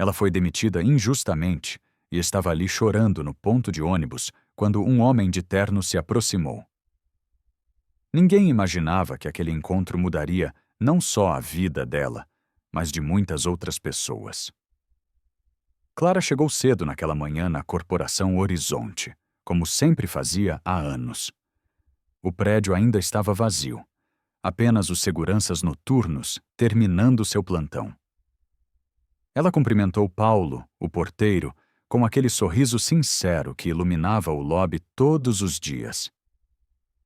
Ela foi demitida injustamente e estava ali chorando no ponto de ônibus quando um homem de terno se aproximou. Ninguém imaginava que aquele encontro mudaria não só a vida dela, mas de muitas outras pessoas. Clara chegou cedo naquela manhã na Corporação Horizonte, como sempre fazia há anos. O prédio ainda estava vazio, apenas os seguranças noturnos terminando seu plantão. Ela cumprimentou Paulo, o porteiro, com aquele sorriso sincero que iluminava o lobby todos os dias.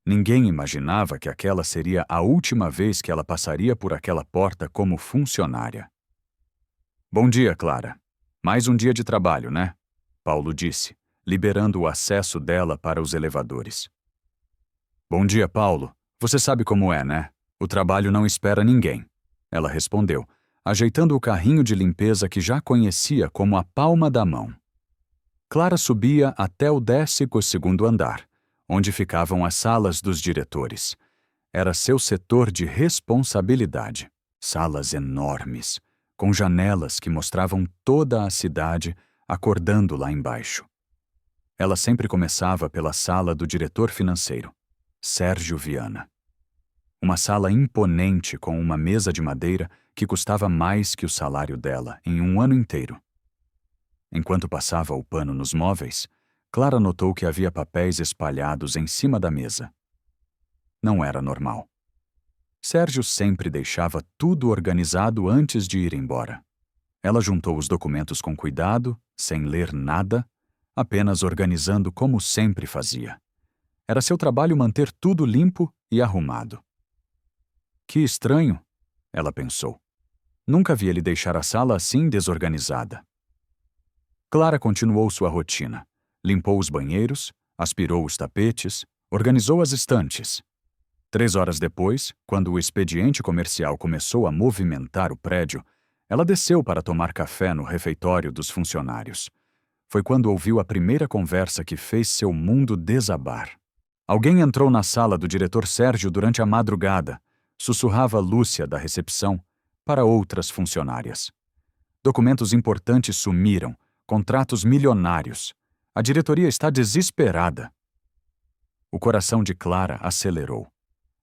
Ninguém imaginava que aquela seria a última vez que ela passaria por aquela porta como funcionária. "Bom dia, Clara. Mais um dia de trabalho, né?" Paulo disse, liberando o acesso dela para os elevadores. "Bom dia, Paulo. Você sabe como é, né? O trabalho não espera ninguém", ela respondeu, ajeitando o carrinho de limpeza que já conhecia como a palma da mão. Clara subia até o 12º andar, onde ficavam as salas dos diretores. Era seu setor de responsabilidade. Salas enormes, com janelas que mostravam toda a cidade acordando lá embaixo. Ela sempre começava pela sala do diretor financeiro, Sérgio Viana. Uma sala imponente com uma mesa de madeira que custava mais que o salário dela em um ano inteiro. Enquanto passava o pano nos móveis, Clara notou que havia papéis espalhados em cima da mesa. Não era normal. Sérgio sempre deixava tudo organizado antes de ir embora. Ela juntou os documentos com cuidado, sem ler nada, apenas organizando como sempre fazia. Era seu trabalho manter tudo limpo e arrumado. Que estranho, ela pensou. Nunca vi ele deixar a sala assim desorganizada. Clara continuou sua rotina. Limpou os banheiros, aspirou os tapetes, organizou as estantes. 3 horas depois, quando o expediente comercial começou a movimentar o prédio, ela desceu para tomar café no refeitório dos funcionários. Foi quando ouviu a primeira conversa que fez seu mundo desabar. Alguém entrou na sala do diretor Sérgio durante a madrugada, sussurrava Lúcia da recepção para outras funcionárias. Documentos importantes sumiram, contratos milionários. A diretoria está desesperada. O coração de Clara acelerou.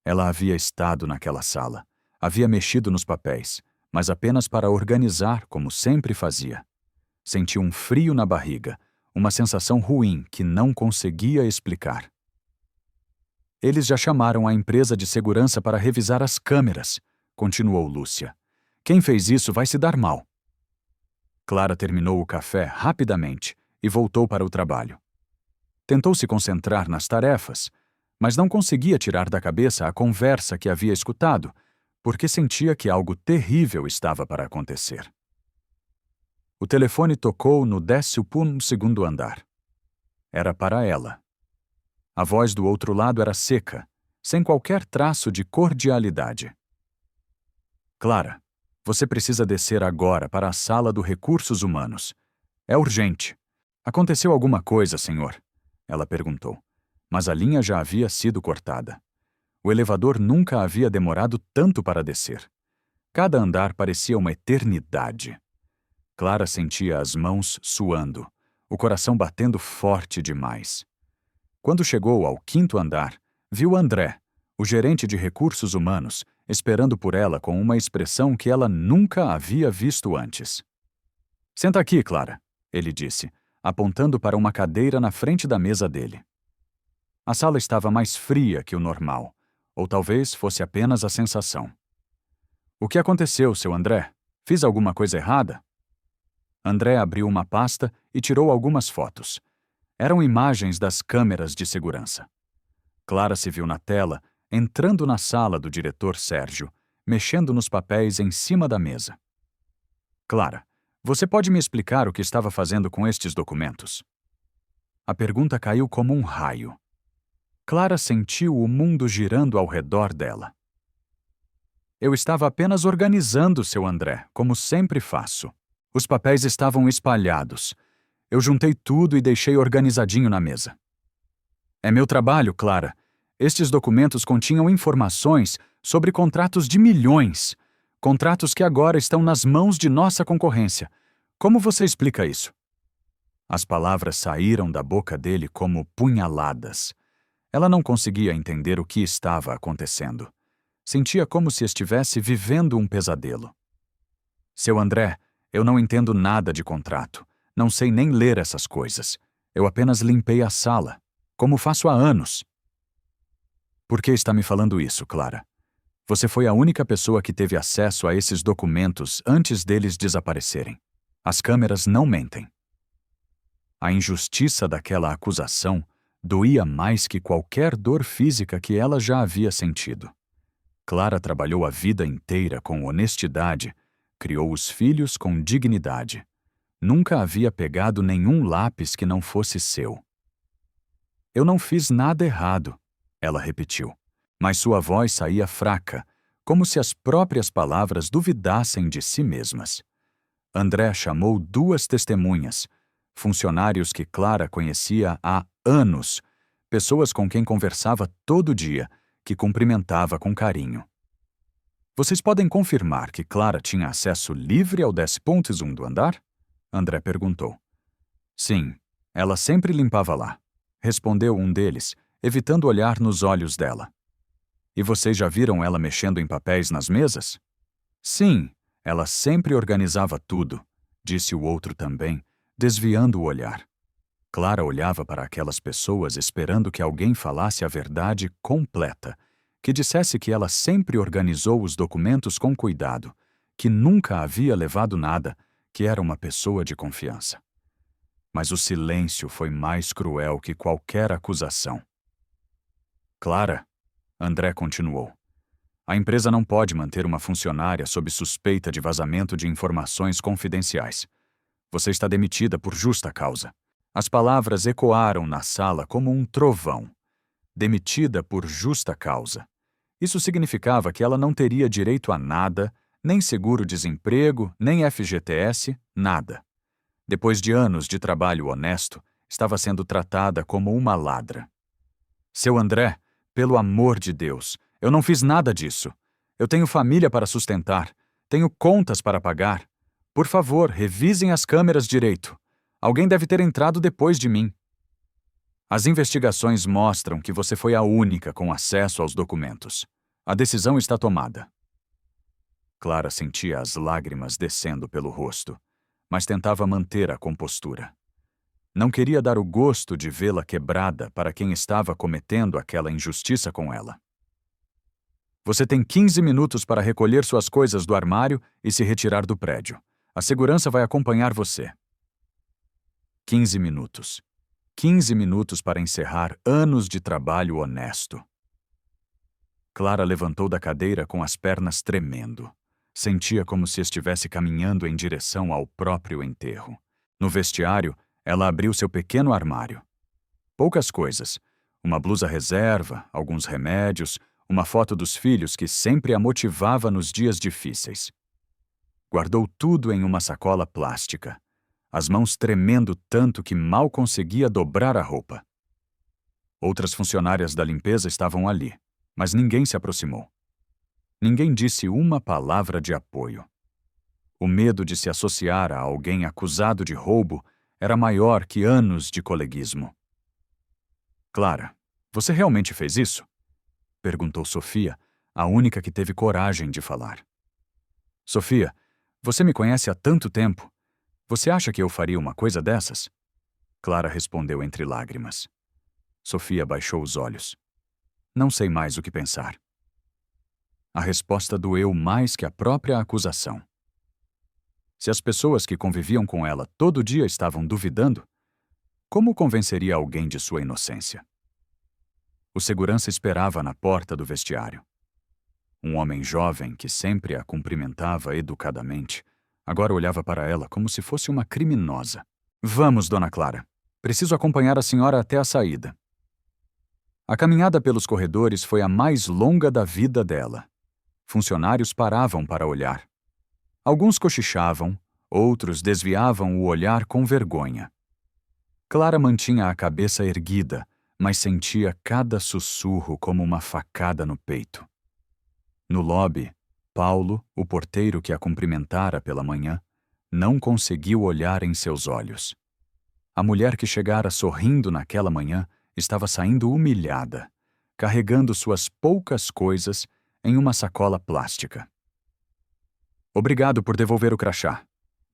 Ela havia estado naquela sala, havia mexido nos papéis, mas apenas para organizar como sempre fazia. Sentiu um frio na barriga, uma sensação ruim que não conseguia explicar. "Eles já chamaram a empresa de segurança para revisar as câmeras", continuou Lúcia. "Quem fez isso vai se dar mal." Clara terminou o café rapidamente e voltou para o trabalho. Tentou se concentrar nas tarefas, mas não conseguia tirar da cabeça a conversa que havia escutado, porque sentia que algo terrível estava para acontecer. O telefone tocou no 12º andar. Era para ela. A voz do outro lado era seca, sem qualquer traço de cordialidade. "Clara, você precisa descer agora para a sala do Recursos Humanos. É urgente." "Aconteceu alguma coisa, senhor?" ela perguntou, mas a linha já havia sido cortada. O elevador nunca havia demorado tanto para descer. Cada andar parecia uma eternidade. Clara sentia as mãos suando, o coração batendo forte demais. Quando chegou ao 5º andar, viu André, o gerente de recursos humanos, esperando por ela com uma expressão que ela nunca havia visto antes. "Senta aqui, Clara", ele disse, apontando para uma cadeira na frente da mesa dele. A sala estava mais fria que o normal, ou talvez fosse apenas a sensação. "O que aconteceu, seu André? Fiz alguma coisa errada?" André abriu uma pasta e tirou algumas fotos. Eram imagens das câmeras de segurança. Clara se viu na tela, entrando na sala do diretor Sérgio, mexendo nos papéis em cima da mesa. "Clara, você pode me explicar o que estava fazendo com estes documentos?" A pergunta caiu como um raio. Clara sentiu o mundo girando ao redor dela. "Eu estava apenas organizando, seu André, como sempre faço. Os papéis estavam espalhados. Eu juntei tudo e deixei organizadinho na mesa." "É meu trabalho, Clara. Estes documentos continham informações sobre contratos de milhões. Contratos que agora estão nas mãos de nossa concorrência. Como você explica isso? As palavras saíram da boca dele como punhaladas. Ela não conseguia entender o que estava acontecendo. Sentia como se estivesse vivendo um pesadelo. Seu André, eu não entendo nada de contrato. Não sei nem ler essas coisas. Eu apenas limpei a sala, como faço há anos. Por que está me falando isso, Clara? Você foi a única pessoa que teve acesso a esses documentos antes deles desaparecerem. As câmeras não mentem. A injustiça daquela acusação doía mais que qualquer dor física que ela já havia sentido. Clara trabalhou a vida inteira com honestidade, criou os filhos com dignidade. Nunca havia pegado nenhum lápis que não fosse seu. Eu não fiz nada errado, ela repetiu, mas sua voz saía fraca, como se as próprias palavras duvidassem de si mesmas. André chamou 2 testemunhas, funcionários que Clara conhecia há anos, pessoas com quem conversava todo dia, que cumprimentava com carinho. Vocês podem confirmar que Clara tinha acesso livre ao 10.1 do andar? André perguntou. Sim, ela sempre limpava lá, respondeu um deles, evitando olhar nos olhos dela. E vocês já viram ela mexendo em papéis nas mesas? Sim, ela sempre organizava tudo, disse o outro também, desviando o olhar. Clara olhava para aquelas pessoas esperando que alguém falasse a verdade completa, que dissesse que ela sempre organizou os documentos com cuidado, que nunca havia levado nada, que era uma pessoa de confiança. Mas o silêncio foi mais cruel que qualquer acusação. Clara, André continuou, a empresa não pode manter uma funcionária sob suspeita de vazamento de informações confidenciais. Você está demitida por justa causa. As palavras ecoaram na sala como um trovão. Demitida por justa causa. Isso significava que ela não teria direito a nada, nem seguro-desemprego, nem FGTS, nada. Depois de anos de trabalho honesto, estava sendo tratada como uma ladra. Seu André, pelo amor de Deus, eu não fiz nada disso. Eu tenho família para sustentar, tenho contas para pagar. Por favor, revisem as câmeras direito. Alguém deve ter entrado depois de mim. As investigações mostram que você foi a única com acesso aos documentos. A decisão está tomada. Clara sentia as lágrimas descendo pelo rosto, mas tentava manter a compostura. Não queria dar o gosto de vê-la quebrada para quem estava cometendo aquela injustiça com ela. Você tem 15 minutos para recolher suas coisas do armário e se retirar do prédio. A segurança vai acompanhar você. 15 minutos. 15 minutos para encerrar anos de trabalho honesto. Clara levantou da cadeira com as pernas tremendo. Sentia como se estivesse caminhando em direção ao próprio enterro. No vestiário, ela abriu seu pequeno armário. Poucas coisas. Uma blusa reserva, alguns remédios, uma foto dos filhos que sempre a motivava nos dias difíceis. Guardou tudo em uma sacola plástica, as mãos tremendo tanto que mal conseguia dobrar a roupa. Outras funcionárias da limpeza estavam ali, mas ninguém se aproximou. Ninguém disse uma palavra de apoio. O medo de se associar a alguém acusado de roubo era maior que anos de coleguismo. Clara, você realmente fez isso? Perguntou Sofia, a única que teve coragem de falar. Sofia, você me conhece há tanto tempo. Você acha que eu faria uma coisa dessas? Clara respondeu entre lágrimas. Sofia baixou os olhos. Não sei mais o que pensar. A resposta doeu mais que a própria acusação. Se as pessoas que conviviam com ela todo dia estavam duvidando, como convenceria alguém de sua inocência? O segurança esperava na porta do vestiário. Um homem jovem que sempre a cumprimentava educadamente, agora olhava para ela como se fosse uma criminosa. Vamos, Dona Clara. Preciso acompanhar a senhora até a saída. A caminhada pelos corredores foi a mais longa da vida dela. Funcionários paravam para olhar. Alguns cochichavam, outros desviavam o olhar com vergonha. Clara mantinha a cabeça erguida, mas sentia cada sussurro como uma facada no peito. No lobby, Paulo, o porteiro que a cumprimentara pela manhã, não conseguiu olhar em seus olhos. A mulher que chegara sorrindo naquela manhã estava saindo humilhada, carregando suas poucas coisas em uma sacola plástica. "Obrigado por devolver o crachá",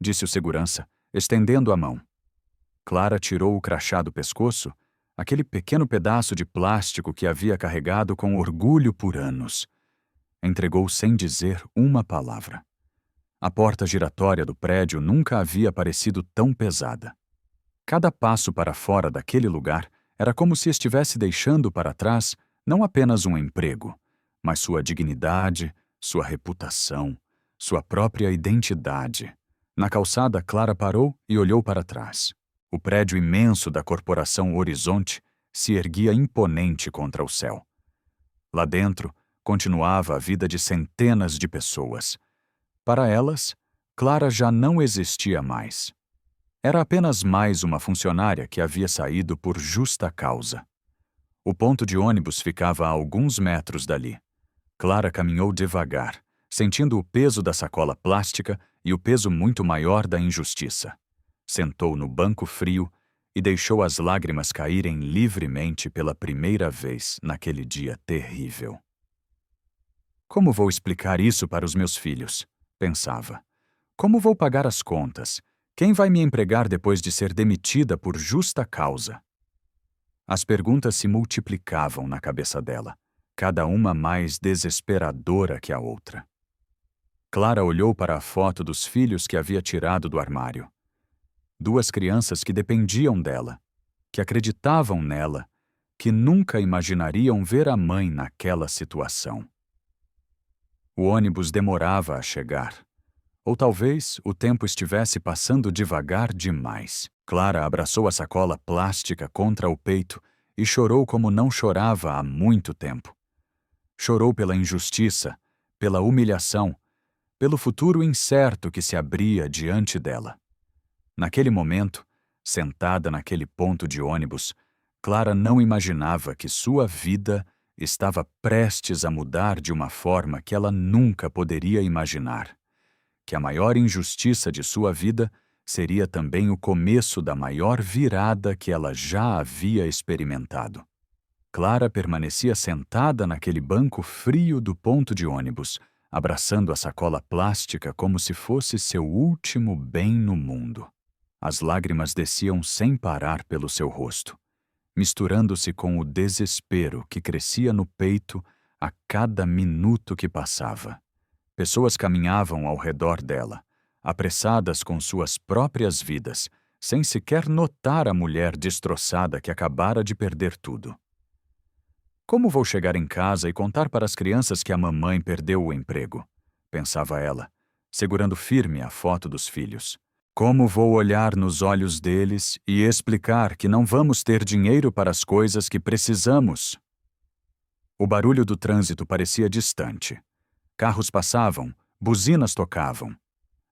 disse o segurança, estendendo a mão. Clara tirou o crachá do pescoço, aquele pequeno pedaço de plástico que havia carregado com orgulho por anos. Entregou sem dizer uma palavra. A porta giratória do prédio nunca havia parecido tão pesada. Cada passo para fora daquele lugar era como se estivesse deixando para trás não apenas um emprego, mas sua dignidade, sua reputação, sua própria identidade. Na calçada, Clara parou e olhou para trás. O prédio imenso da corporação Horizonte se erguia imponente contra o céu. Lá dentro, continuava a vida de centenas de pessoas. Para elas, Clara já não existia mais. Era apenas mais uma funcionária que havia saído por justa causa. O ponto de ônibus ficava a alguns metros dali. Clara caminhou devagar, sentindo o peso da sacola plástica e o peso muito maior da injustiça. Sentou no banco frio e deixou as lágrimas caírem livremente pela primeira vez naquele dia terrível. "Como vou explicar isso para os meus filhos?", pensava. "Como vou pagar as contas? Quem vai me empregar depois de ser demitida por justa causa?" As perguntas se multiplicavam na cabeça dela, cada uma mais desesperadora que a outra. Clara olhou para a foto dos filhos que havia tirado do armário. 2 crianças que dependiam dela, que acreditavam nela, que nunca imaginariam ver a mãe naquela situação. O ônibus demorava a chegar. Ou talvez o tempo estivesse passando devagar demais. Clara abraçou a sacola plástica contra o peito e chorou como não chorava há muito tempo. Chorou pela injustiça, pela humilhação, pelo futuro incerto que se abria diante dela. Naquele momento, sentada naquele ponto de ônibus, Clara não imaginava que sua vida estava prestes a mudar de uma forma que ela nunca poderia imaginar. Que a maior injustiça de sua vida seria também o começo da maior virada que ela já havia experimentado. Clara permanecia sentada naquele banco frio do ponto de ônibus, abraçando a sacola plástica como se fosse seu último bem no mundo. As lágrimas desciam sem parar pelo seu rosto, misturando-se com o desespero que crescia no peito a cada minuto que passava. Pessoas caminhavam ao redor dela, apressadas com suas próprias vidas, sem sequer notar a mulher destroçada que acabara de perder tudo. "Como vou chegar em casa e contar para as crianças que a mamãe perdeu o emprego?", pensava ela, segurando firme a foto dos filhos. "Como vou olhar nos olhos deles e explicar que não vamos ter dinheiro para as coisas que precisamos?" O barulho do trânsito parecia distante. Carros passavam, buzinas tocavam.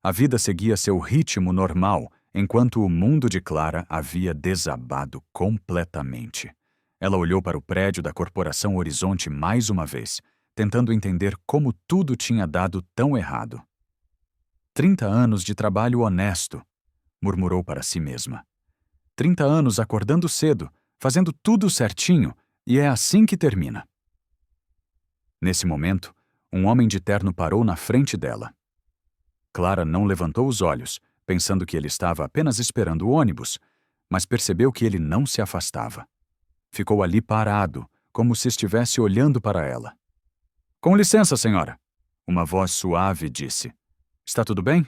A vida seguia seu ritmo normal, enquanto o mundo de Clara havia desabado completamente. Ela olhou para o prédio da Corporação Horizonte mais uma vez, tentando entender como tudo tinha dado tão errado. 30 anos de trabalho honesto, murmurou para si mesma. 30 anos acordando cedo, fazendo tudo certinho, e é assim que termina. Nesse momento, um homem de terno parou na frente dela. Clara não levantou os olhos, pensando que ele estava apenas esperando o ônibus, mas percebeu que ele não se afastava. Ficou ali parado, como se estivesse olhando para ela. "Com licença, senhora", uma voz suave disse. "Está tudo bem?"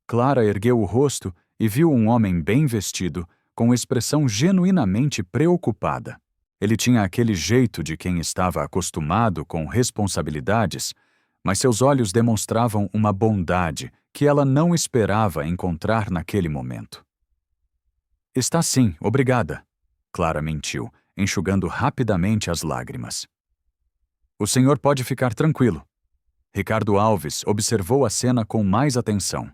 Clara ergueu o rosto e viu um homem bem vestido, com expressão genuinamente preocupada. Ele tinha aquele jeito de quem estava acostumado com responsabilidades, mas seus olhos demonstravam uma bondade que ela não esperava encontrar naquele momento. "Está sim, obrigada", Clara mentiu, enxugando rapidamente as lágrimas. "O senhor pode ficar tranquilo." Ricardo Alves observou a cena com mais atenção.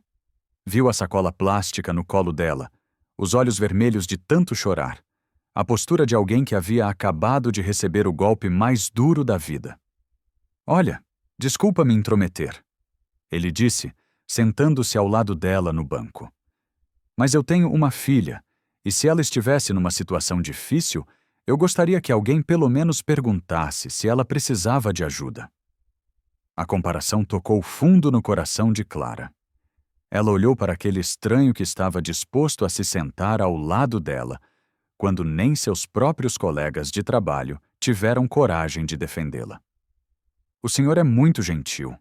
Viu a sacola plástica no colo dela, os olhos vermelhos de tanto chorar, a postura de alguém que havia acabado de receber o golpe mais duro da vida. "Olha, desculpa me intrometer", ele disse, sentando-se ao lado dela no banco. Mas eu tenho uma filha, e se ela estivesse numa situação difícil, eu gostaria que alguém pelo menos perguntasse se ela precisava de ajuda. A comparação tocou fundo no coração de Clara. Ela olhou para aquele estranho que estava disposto a se sentar ao lado dela, quando nem seus próprios colegas de trabalho tiveram coragem de defendê-la. "O senhor é muito gentil",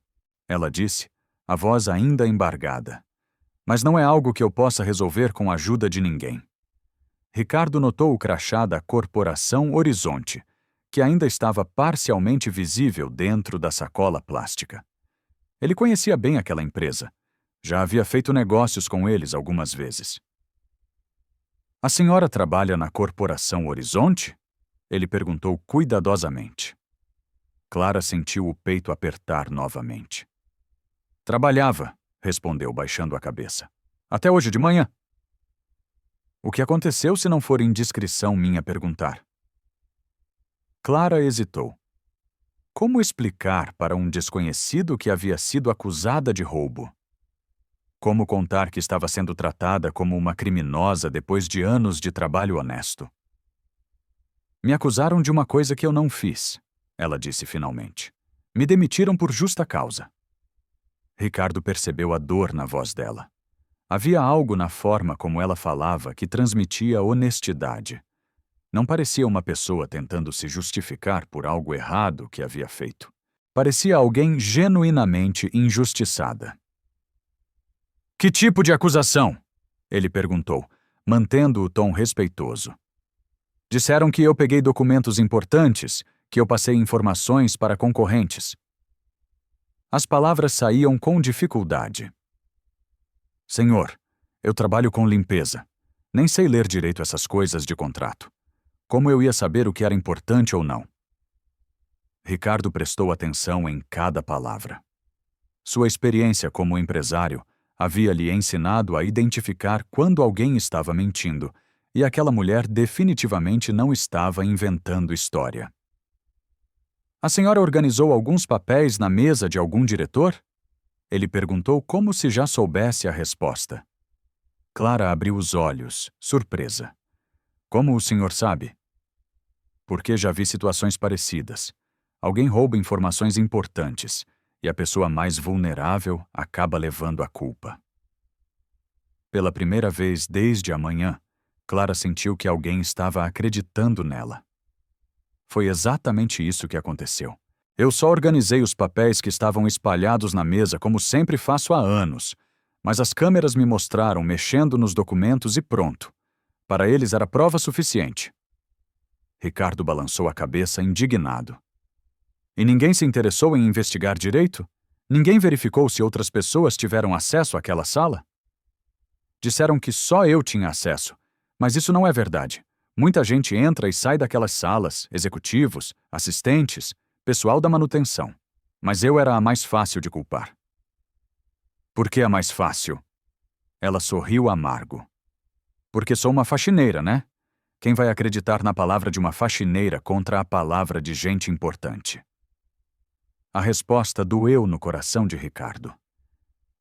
ela disse, a voz ainda embargada. "Mas não é algo que eu possa resolver com a ajuda de ninguém." Ricardo notou o crachá da Corporação Horizonte, que ainda estava parcialmente visível dentro da sacola plástica. Ele conhecia bem aquela empresa. Já havia feito negócios com eles algumas vezes. "A senhora trabalha na Corporação Horizonte?" Ele perguntou cuidadosamente. Clara sentiu o peito apertar novamente. "Trabalhava", respondeu baixando a cabeça. "Até hoje de manhã." "O que aconteceu se não for indiscrição minha perguntar?" Clara hesitou. Como explicar para um desconhecido que havia sido acusada de roubo? Como contar que estava sendo tratada como uma criminosa depois de anos de trabalho honesto? "Me acusaram de uma coisa que eu não fiz", ela disse finalmente. "Me demitiram por justa causa." Ricardo percebeu a dor na voz dela. Havia algo na forma como ela falava que transmitia honestidade. Não parecia uma pessoa tentando se justificar por algo errado que havia feito. Parecia alguém genuinamente injustiçada. "Que tipo de acusação?" ele perguntou, mantendo o tom respeitoso. "Disseram que eu peguei documentos importantes, que eu passei informações para concorrentes." As palavras saíam com dificuldade. "Senhor, eu trabalho com limpeza. Nem sei ler direito essas coisas de contrato. Como eu ia saber o que era importante ou não?" Ricardo prestou atenção em cada palavra. Sua experiência como empresário havia lhe ensinado a identificar quando alguém estava mentindo, e aquela mulher definitivamente não estava inventando história. "A senhora organizou alguns papéis na mesa de algum diretor?" Ele perguntou como se já soubesse a resposta. Clara abriu os olhos, surpresa. "Como o senhor sabe?" "Porque já vi situações parecidas. Alguém rouba informações importantes, e a pessoa mais vulnerável acaba levando a culpa." Pela primeira vez desde a manhã, Clara sentiu que alguém estava acreditando nela. "Foi exatamente isso que aconteceu. Eu só organizei os papéis que estavam espalhados na mesa como sempre faço há anos, mas as câmeras me mostraram mexendo nos documentos e pronto. Para eles era prova suficiente." Ricardo balançou a cabeça indignado. "E ninguém se interessou em investigar direito? Ninguém verificou se outras pessoas tiveram acesso àquela sala?" "Disseram que só eu tinha acesso, mas isso não é verdade. Muita gente entra e sai daquelas salas, executivos, assistentes, pessoal da manutenção. Mas eu era a mais fácil de culpar." "Por que a mais fácil?" Ela sorriu amargo. "Porque sou uma faxineira, né? Quem vai acreditar na palavra de uma faxineira contra a palavra de gente importante?" A resposta doeu no coração de Ricardo.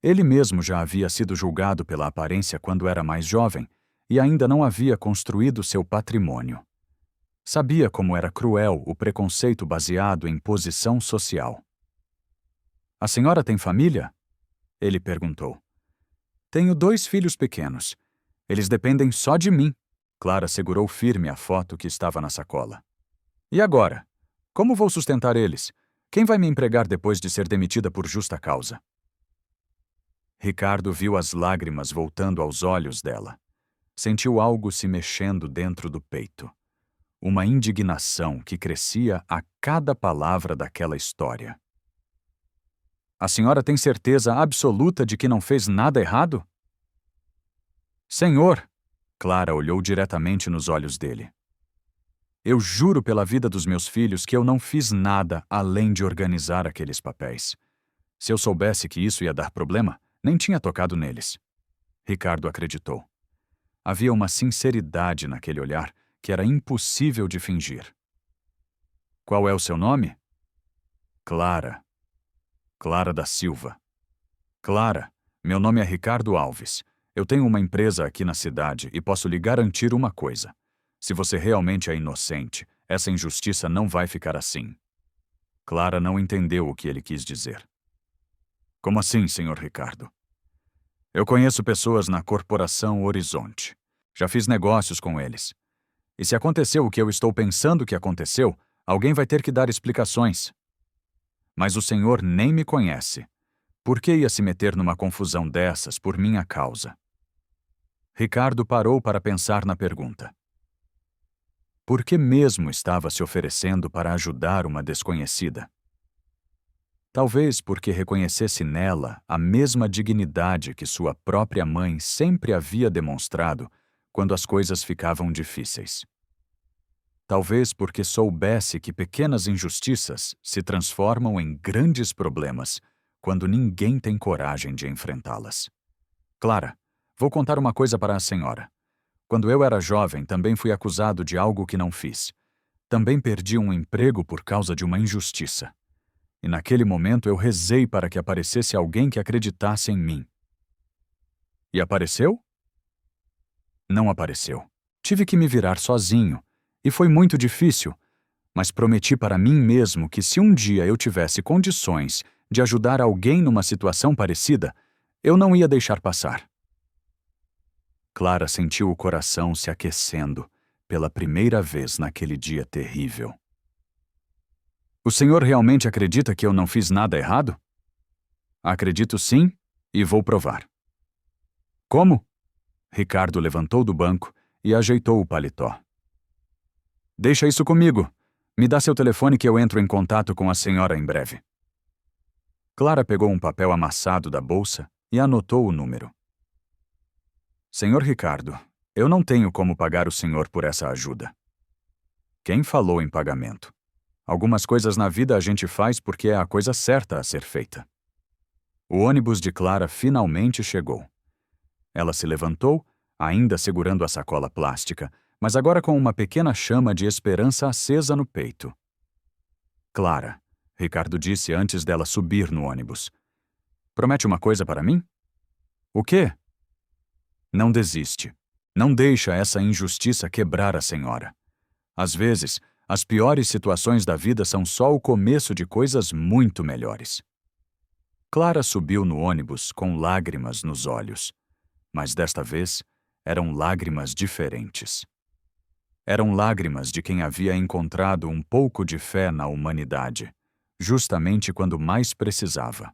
Ele mesmo já havia sido julgado pela aparência quando era mais jovem e ainda não havia construído seu patrimônio. Sabia como era cruel o preconceito baseado em posição social. "A senhora tem família?" ele perguntou. "Tenho 2 filhos pequenos. Eles dependem só de mim." Clara segurou firme a foto que estava na sacola. "E agora? Como vou sustentar eles? Quem vai me empregar depois de ser demitida por justa causa?" Ricardo viu as lágrimas voltando aos olhos dela. Sentiu algo se mexendo dentro do peito. Uma indignação que crescia a cada palavra daquela história. "A senhora tem certeza absoluta de que não fez nada errado?" "Senhor!" Clara olhou diretamente nos olhos dele. "Eu juro pela vida dos meus filhos que eu não fiz nada além de organizar aqueles papéis. Se eu soubesse que isso ia dar problema, nem tinha tocado neles." Ricardo acreditou. Havia uma sinceridade naquele olhar que era impossível de fingir. "Qual é o seu nome?" "Clara. Clara da Silva." "Clara, Meu nome é Ricardo Alves. Eu tenho uma empresa aqui na cidade e posso lhe garantir uma coisa. Se você realmente é inocente, essa injustiça não vai ficar assim. Clara não entendeu o que ele quis dizer. Como assim, Sr. Ricardo? Eu conheço pessoas na Corporação Horizonte. Já fiz negócios com eles. E se aconteceu o que eu estou pensando que aconteceu, alguém vai ter que dar explicações. Mas o senhor nem me conhece. Por que ia se meter numa confusão dessas por minha causa? Ricardo parou para pensar na pergunta. Por que mesmo estava se oferecendo para ajudar uma desconhecida? Talvez porque reconhecesse nela a mesma dignidade que sua própria mãe sempre havia demonstrado quando as coisas ficavam difíceis. Talvez porque soubesse que pequenas injustiças se transformam em grandes problemas quando ninguém tem coragem de enfrentá-las. Clara, vou contar uma coisa para a senhora. Quando eu era jovem, também fui acusado de algo que não fiz. Também perdi um emprego por causa de uma injustiça. E naquele momento eu rezei para que aparecesse alguém que acreditasse em mim. E apareceu? Não apareceu. Tive que me virar sozinho. E foi muito difícil, mas prometi para mim mesmo que se um dia eu tivesse condições de ajudar alguém numa situação parecida, eu não ia deixar passar. Clara sentiu o coração se aquecendo pela primeira vez naquele dia terrível. O senhor realmente acredita que eu não fiz nada errado? Acredito sim, e vou provar. Como? Ricardo levantou do banco e ajeitou o paletó. Deixa isso comigo. Me dá seu telefone que eu entro em contato com a senhora em breve. Clara pegou um papel amassado da bolsa e anotou o número. Senhor Ricardo, eu não tenho como pagar o senhor por essa ajuda. Quem falou em pagamento? Algumas coisas na vida a gente faz porque é a coisa certa a ser feita. O ônibus de Clara finalmente chegou. Ela se levantou, ainda segurando a sacola plástica, mas agora com uma pequena chama de esperança acesa no peito. Clara, Ricardo disse antes dela subir no ônibus. Promete uma coisa para mim? O quê? Não desiste. Não deixa essa injustiça quebrar a senhora. Às vezes, as piores situações da vida são só o começo de coisas muito melhores. Clara subiu no ônibus com lágrimas nos olhos, mas desta vez eram lágrimas diferentes. Eram lágrimas de quem havia encontrado um pouco de fé na humanidade, justamente quando mais precisava.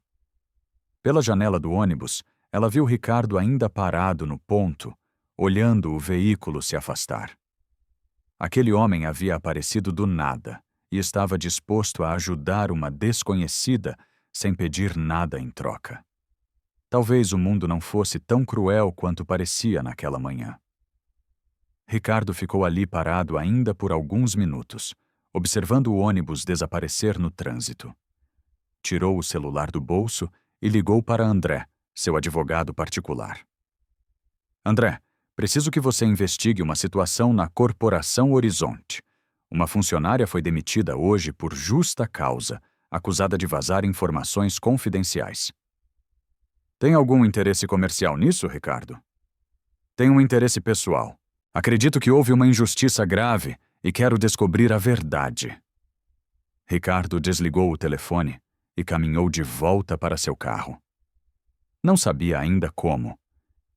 Pela janela do ônibus, ela viu Ricardo ainda parado no ponto, olhando o veículo se afastar. Aquele homem havia aparecido do nada e estava disposto a ajudar uma desconhecida sem pedir nada em troca. Talvez o mundo não fosse tão cruel quanto parecia naquela manhã. Ricardo ficou ali parado ainda por alguns minutos, observando o ônibus desaparecer no trânsito. Tirou o celular do bolso e ligou para André, seu advogado particular. André, preciso que você investigue uma situação na Corporação Horizonte. Uma funcionária foi demitida hoje por justa causa, acusada de vazar informações confidenciais. Tem algum interesse comercial nisso, Ricardo? Tenho um interesse pessoal. Acredito que houve uma injustiça grave e quero descobrir a verdade. Ricardo desligou o telefone e caminhou de volta para seu carro. Não sabia ainda como,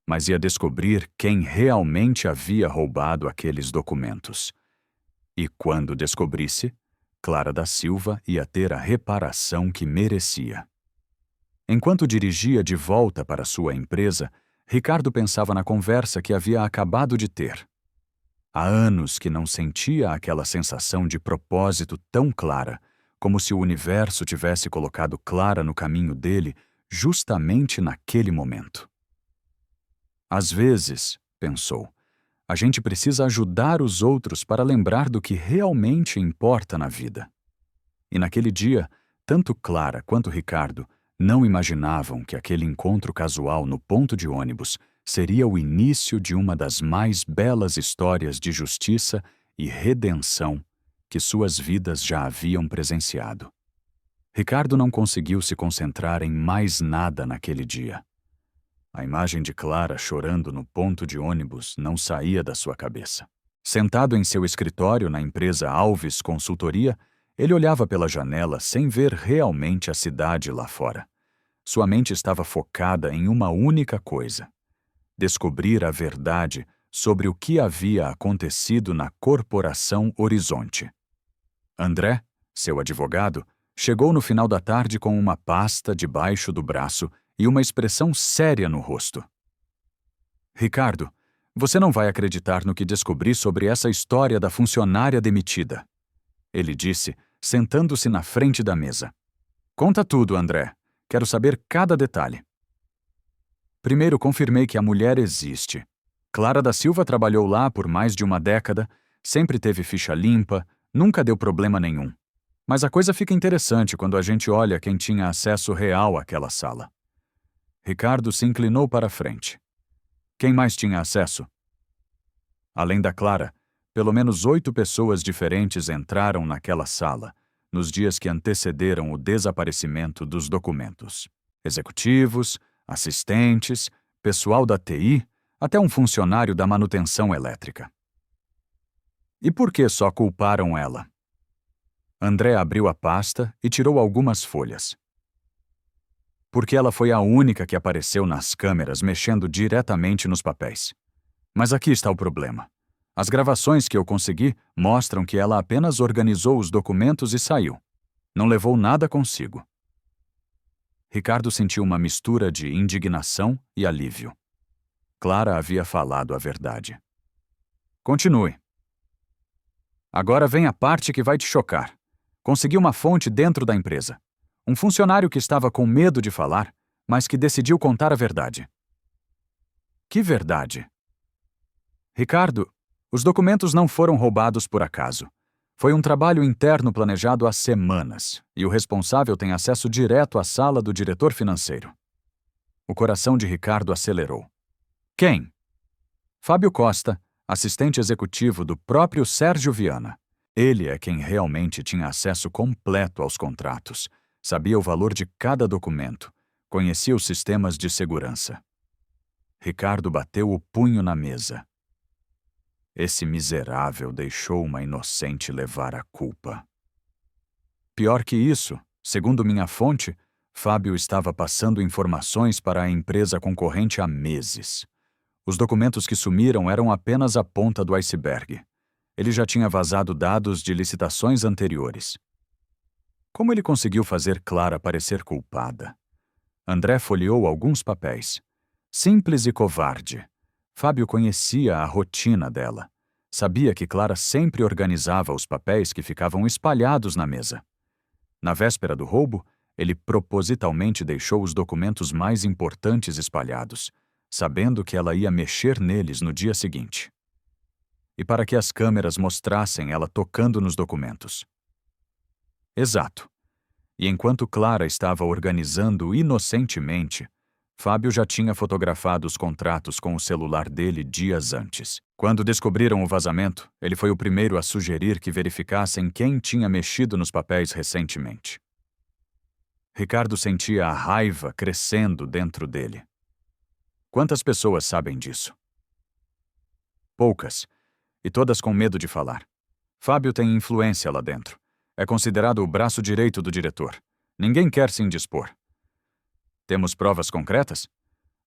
mas ia descobrir quem realmente havia roubado aqueles documentos. E quando descobrisse, Clara da Silva ia ter a reparação que merecia. Enquanto dirigia de volta para sua empresa, Ricardo pensava na conversa que havia acabado de ter. Há anos que não sentia aquela sensação de propósito tão clara, como se o universo tivesse colocado Clara no caminho dele justamente naquele momento. Às vezes, pensou, a gente precisa ajudar os outros para lembrar do que realmente importa na vida. E naquele dia, tanto Clara quanto Ricardo não imaginavam que aquele encontro casual no ponto de ônibus seria o início de uma das mais belas histórias de justiça e redenção que suas vidas já haviam presenciado. Ricardo não conseguiu se concentrar em mais nada naquele dia. A imagem de Clara chorando no ponto de ônibus não saía da sua cabeça. Sentado em seu escritório na empresa Alves Consultoria, ele olhava pela janela sem ver realmente a cidade lá fora. Sua mente estava focada em uma única coisa: descobrir a verdade sobre o que havia acontecido na Corporação Horizonte. André, seu advogado, chegou no final da tarde com uma pasta debaixo do braço e uma expressão séria no rosto. Ricardo, você não vai acreditar no que descobri sobre essa história da funcionária demitida, ele disse, sentando-se na frente da mesa. Conta tudo, André. Quero saber cada detalhe. Primeiro, confirmei que a mulher existe. Clara da Silva trabalhou lá por mais de uma década, sempre teve ficha limpa, nunca deu problema nenhum. Mas a coisa fica interessante quando a gente olha quem tinha acesso real àquela sala. Ricardo se inclinou para a frente. Quem mais tinha acesso? Além da Clara, pelo menos 8 pessoas diferentes entraram naquela sala, nos dias que antecederam o desaparecimento dos documentos. Executivos, assistentes, pessoal da TI, até um funcionário da manutenção elétrica. E por que só culparam ela? André abriu a pasta e tirou algumas folhas. Porque ela foi a única que apareceu nas câmeras mexendo diretamente nos papéis. Mas aqui está o problema. As gravações que eu consegui mostram que ela apenas organizou os documentos e saiu. Não levou nada consigo. Ricardo sentiu uma mistura de indignação e alívio. Clara havia falado a verdade. Continue. Agora vem a parte que vai te chocar. Consegui uma fonte dentro da empresa. Um funcionário que estava com medo de falar, mas que decidiu contar a verdade. Que verdade? Ricardo, os documentos não foram roubados por acaso. Foi um trabalho interno planejado há semanas, e o responsável tem acesso direto à sala do diretor financeiro. O coração de Ricardo acelerou. Quem? Fábio Costa, assistente executivo do próprio Sérgio Viana. Ele é quem realmente tinha acesso completo aos contratos, sabia o valor de cada documento, conhecia os sistemas de segurança. Ricardo bateu o punho na mesa. Esse miserável deixou uma inocente levar a culpa. Pior que isso, segundo minha fonte, Fábio estava passando informações para a empresa concorrente há meses. Os documentos que sumiram eram apenas a ponta do iceberg. Ele já tinha vazado dados de licitações anteriores. Como ele conseguiu fazer Clara parecer culpada? André folheou alguns papéis. Simples e covarde. Fábio conhecia a rotina dela. Sabia que Clara sempre organizava os papéis que ficavam espalhados na mesa. Na véspera do roubo, ele propositalmente deixou os documentos mais importantes espalhados, sabendo que ela ia mexer neles no dia seguinte. E para que as câmeras mostrassem ela tocando nos documentos. Exato. E enquanto Clara estava organizando inocentemente, Fábio já tinha fotografado os contratos com o celular dele dias antes. Quando descobriram o vazamento, ele foi o primeiro a sugerir que verificassem quem tinha mexido nos papéis recentemente. Ricardo sentia a raiva crescendo dentro dele. Quantas pessoas sabem disso? Poucas. E todas com medo de falar. Fábio tem influência lá dentro. É considerado o braço direito do diretor. Ninguém quer se indispor. Temos provas concretas?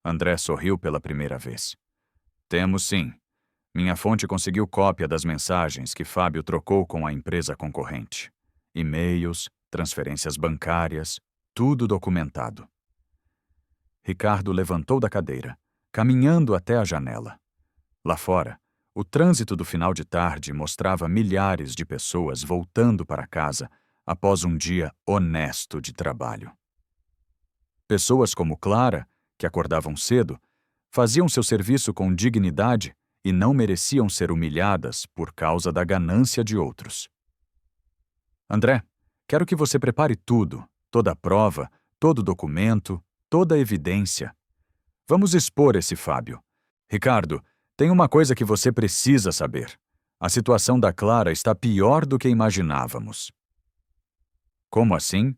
André sorriu pela primeira vez. Temos sim. Minha fonte conseguiu cópia das mensagens que Fábio trocou com a empresa concorrente. E-mails, transferências bancárias, tudo documentado. Ricardo levantou da cadeira, caminhando até a janela. Lá fora, o trânsito do final de tarde mostrava milhares de pessoas voltando para casa após um dia honesto de trabalho. Pessoas como Clara, que acordavam cedo, faziam seu serviço com dignidade e não mereciam ser humilhadas por causa da ganância de outros. André, quero que você prepare tudo, toda a prova, todo documento, toda a evidência. Vamos expor esse Fábio. Ricardo, tem uma coisa que você precisa saber. A situação da Clara está pior do que imaginávamos. Como assim?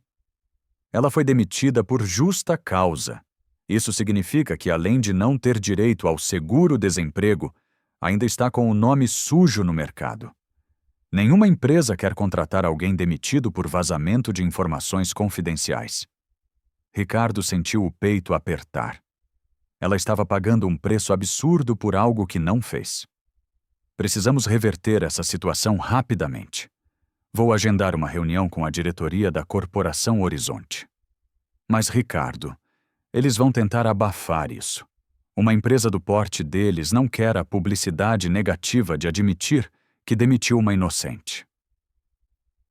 Ela foi demitida por justa causa. Isso significa que, além de não ter direito ao seguro-desemprego, ainda está com o nome sujo no mercado. Nenhuma empresa quer contratar alguém demitido por vazamento de informações confidenciais. Ricardo sentiu o peito apertar. Ela estava pagando um preço absurdo por algo que não fez. Precisamos reverter essa situação rapidamente. Vou agendar uma reunião com a diretoria da Corporação Horizonte. Mas, Ricardo, eles vão tentar abafar isso. Uma empresa do porte deles não quer a publicidade negativa de admitir que demitiu uma inocente.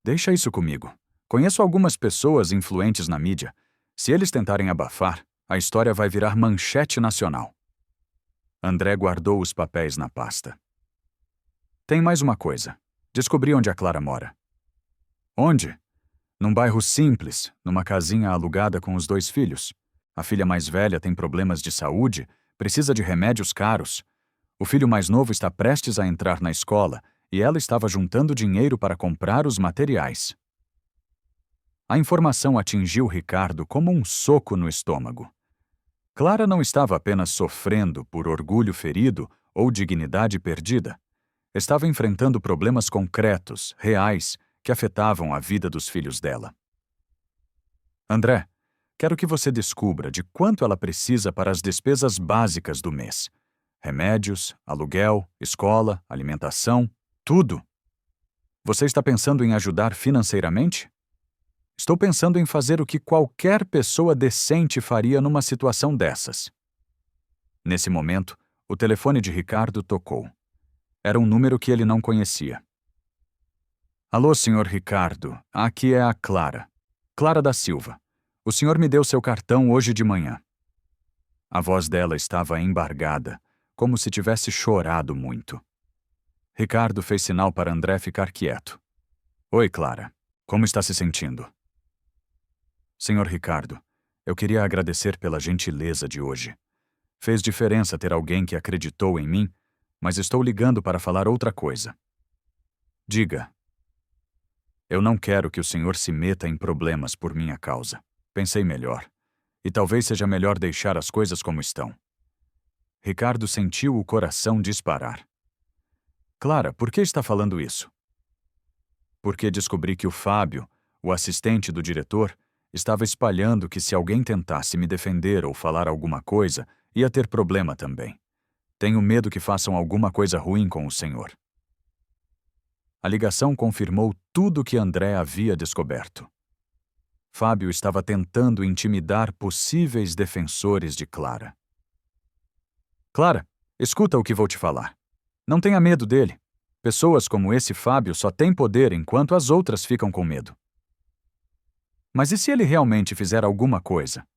Deixa isso comigo. Conheço algumas pessoas influentes na mídia. Se eles tentarem abafar, a história vai virar manchete nacional. André guardou os papéis na pasta. Tem mais uma coisa. Descobri onde a Clara mora. Onde? Num bairro simples, numa casinha alugada com os 2 filhos. A filha mais velha tem problemas de saúde, precisa de remédios caros. O filho mais novo está prestes a entrar na escola e ela estava juntando dinheiro para comprar os materiais. A informação atingiu Ricardo como um soco no estômago. Clara não estava apenas sofrendo por orgulho ferido ou dignidade perdida. Estava enfrentando problemas concretos, reais, que afetavam a vida dos filhos dela. André, quero que você descubra de quanto ela precisa para as despesas básicas do mês. Remédios, aluguel, escola, alimentação, tudo. Você está pensando em ajudar financeiramente? Estou pensando em fazer o que qualquer pessoa decente faria numa situação dessas. Nesse momento, o telefone de Ricardo tocou. Era um número que ele não conhecia. Alô, senhor Ricardo. Aqui é a Clara. Clara da Silva. O senhor me deu seu cartão hoje de manhã. A voz dela estava embargada, como se tivesse chorado muito. Ricardo fez sinal para André ficar quieto. Oi, Clara. Como está se sentindo? Senhor Ricardo, eu queria agradecer pela gentileza de hoje. Fez diferença ter alguém que acreditou em mim, mas estou ligando para falar outra coisa. Diga. Eu não quero que o senhor se meta em problemas por minha causa. Pensei melhor. E talvez seja melhor deixar as coisas como estão. Ricardo sentiu o coração disparar. Clara, por que está falando isso? Porque descobri que o Fábio, o assistente do diretor, estava espalhando que se alguém tentasse me defender ou falar alguma coisa, ia ter problema também. Tenho medo que façam alguma coisa ruim com o senhor. A ligação confirmou tudo que André havia descoberto. Fábio estava tentando intimidar possíveis defensores de Clara. Clara, escuta o que vou te falar. Não tenha medo dele. Pessoas como esse Fábio só têm poder enquanto as outras ficam com medo. Mas e se ele realmente fizer alguma coisa?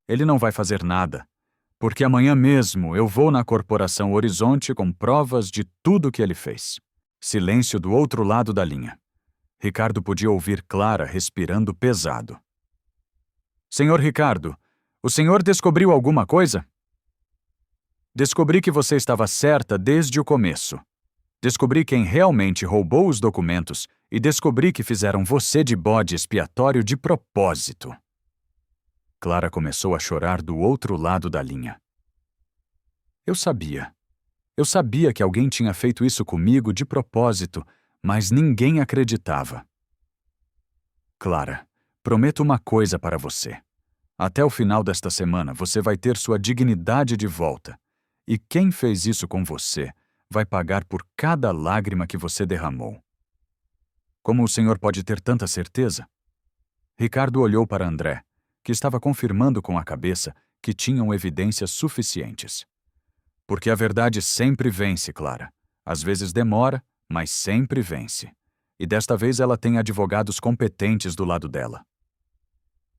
Ele não vai fazer nada, porque amanhã mesmo eu vou na Corporação Horizonte com provas de tudo que ele fez. Silêncio do outro lado da linha. Ricardo podia ouvir Clara respirando pesado. Senhor Ricardo, o senhor descobriu alguma coisa? Descobri que você estava certa desde o começo. Descobri quem realmente roubou os documentos e descobri que fizeram você de bode expiatório de propósito. Clara começou a chorar do outro lado da linha. Eu sabia. Eu sabia que alguém tinha feito isso comigo de propósito, mas ninguém acreditava. Clara, prometo uma coisa para você. Até o final desta semana você vai ter sua dignidade de volta. E quem fez isso com você vai pagar por cada lágrima que você derramou. Como o senhor pode ter tanta certeza? Ricardo olhou para André, que estava confirmando com a cabeça que tinham evidências suficientes. Porque a verdade sempre vence, Clara. Às vezes demora, mas sempre vence. E desta vez ela tem advogados competentes do lado dela.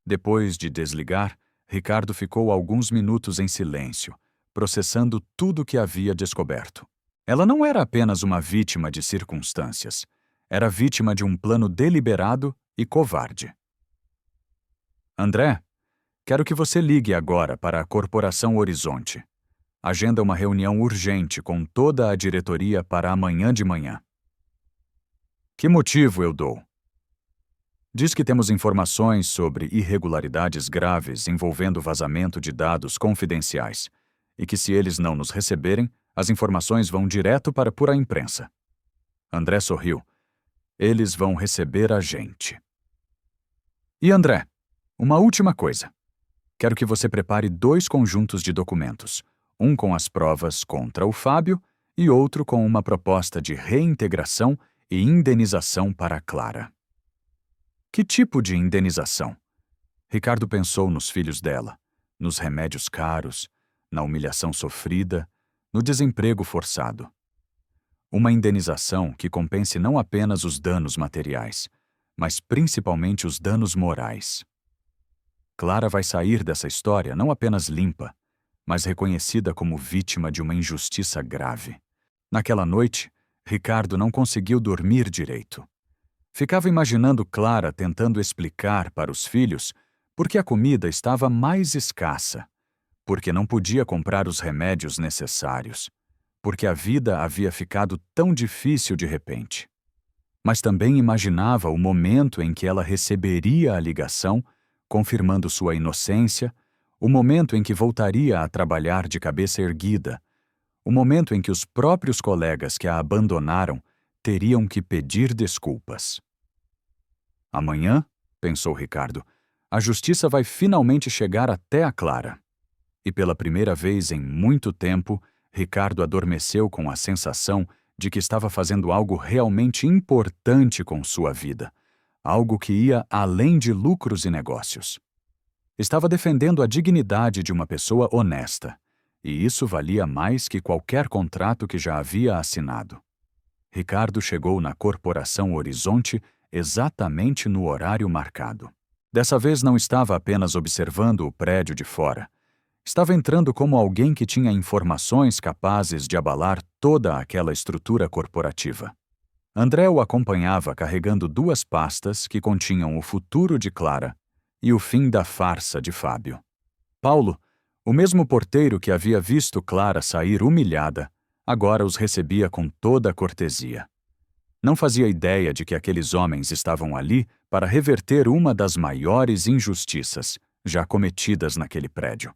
Depois de desligar, Ricardo ficou alguns minutos em silêncio, processando tudo o que havia descoberto. Ela não era apenas uma vítima de circunstâncias. Era vítima de um plano deliberado e covarde. André, quero que você ligue agora para a Corporação Horizonte. Agenda uma reunião urgente com toda a diretoria para amanhã de manhã. Que motivo eu dou? Diz que temos informações sobre irregularidades graves envolvendo vazamento de dados confidenciais e que, se eles não nos receberem, as informações vão direto para a pura imprensa. André sorriu. Eles vão receber a gente. E André, uma última coisa. Quero que você prepare 2 conjuntos de documentos, um com as provas contra o Fábio e outro com uma proposta de reintegração e indenização para a Clara. Que tipo de indenização? Ricardo pensou nos filhos dela, nos remédios caros, na humilhação sofrida, no desemprego forçado. Uma indenização que compense não apenas os danos materiais, mas principalmente os danos morais. Clara vai sair dessa história não apenas limpa, mas reconhecida como vítima de uma injustiça grave. Naquela noite, Ricardo não conseguiu dormir direito. Ficava imaginando Clara tentando explicar para os filhos por que a comida estava mais escassa, porque não podia comprar os remédios necessários, porque a vida havia ficado tão difícil de repente. Mas também imaginava o momento em que ela receberia a ligação, confirmando sua inocência, o momento em que voltaria a trabalhar de cabeça erguida, o momento em que os próprios colegas que a abandonaram teriam que pedir desculpas. Amanhã, pensou Ricardo, a justiça vai finalmente chegar até a Clara. E pela primeira vez em muito tempo, Ricardo adormeceu com a sensação de que estava fazendo algo realmente importante com sua vida, algo que ia além de lucros e negócios. Estava defendendo a dignidade de uma pessoa honesta, e isso valia mais que qualquer contrato que já havia assinado. Ricardo chegou na Corporação Horizonte exatamente no horário marcado. Dessa vez não estava apenas observando o prédio de fora. Estava entrando como alguém que tinha informações capazes de abalar toda aquela estrutura corporativa. André o acompanhava carregando 2 pastas que continham o futuro de Clara e o fim da farsa de Fábio. Paulo, o mesmo porteiro que havia visto Clara sair humilhada, agora os recebia com toda a cortesia. Não fazia ideia de que aqueles homens estavam ali para reverter uma das maiores injustiças já cometidas naquele prédio.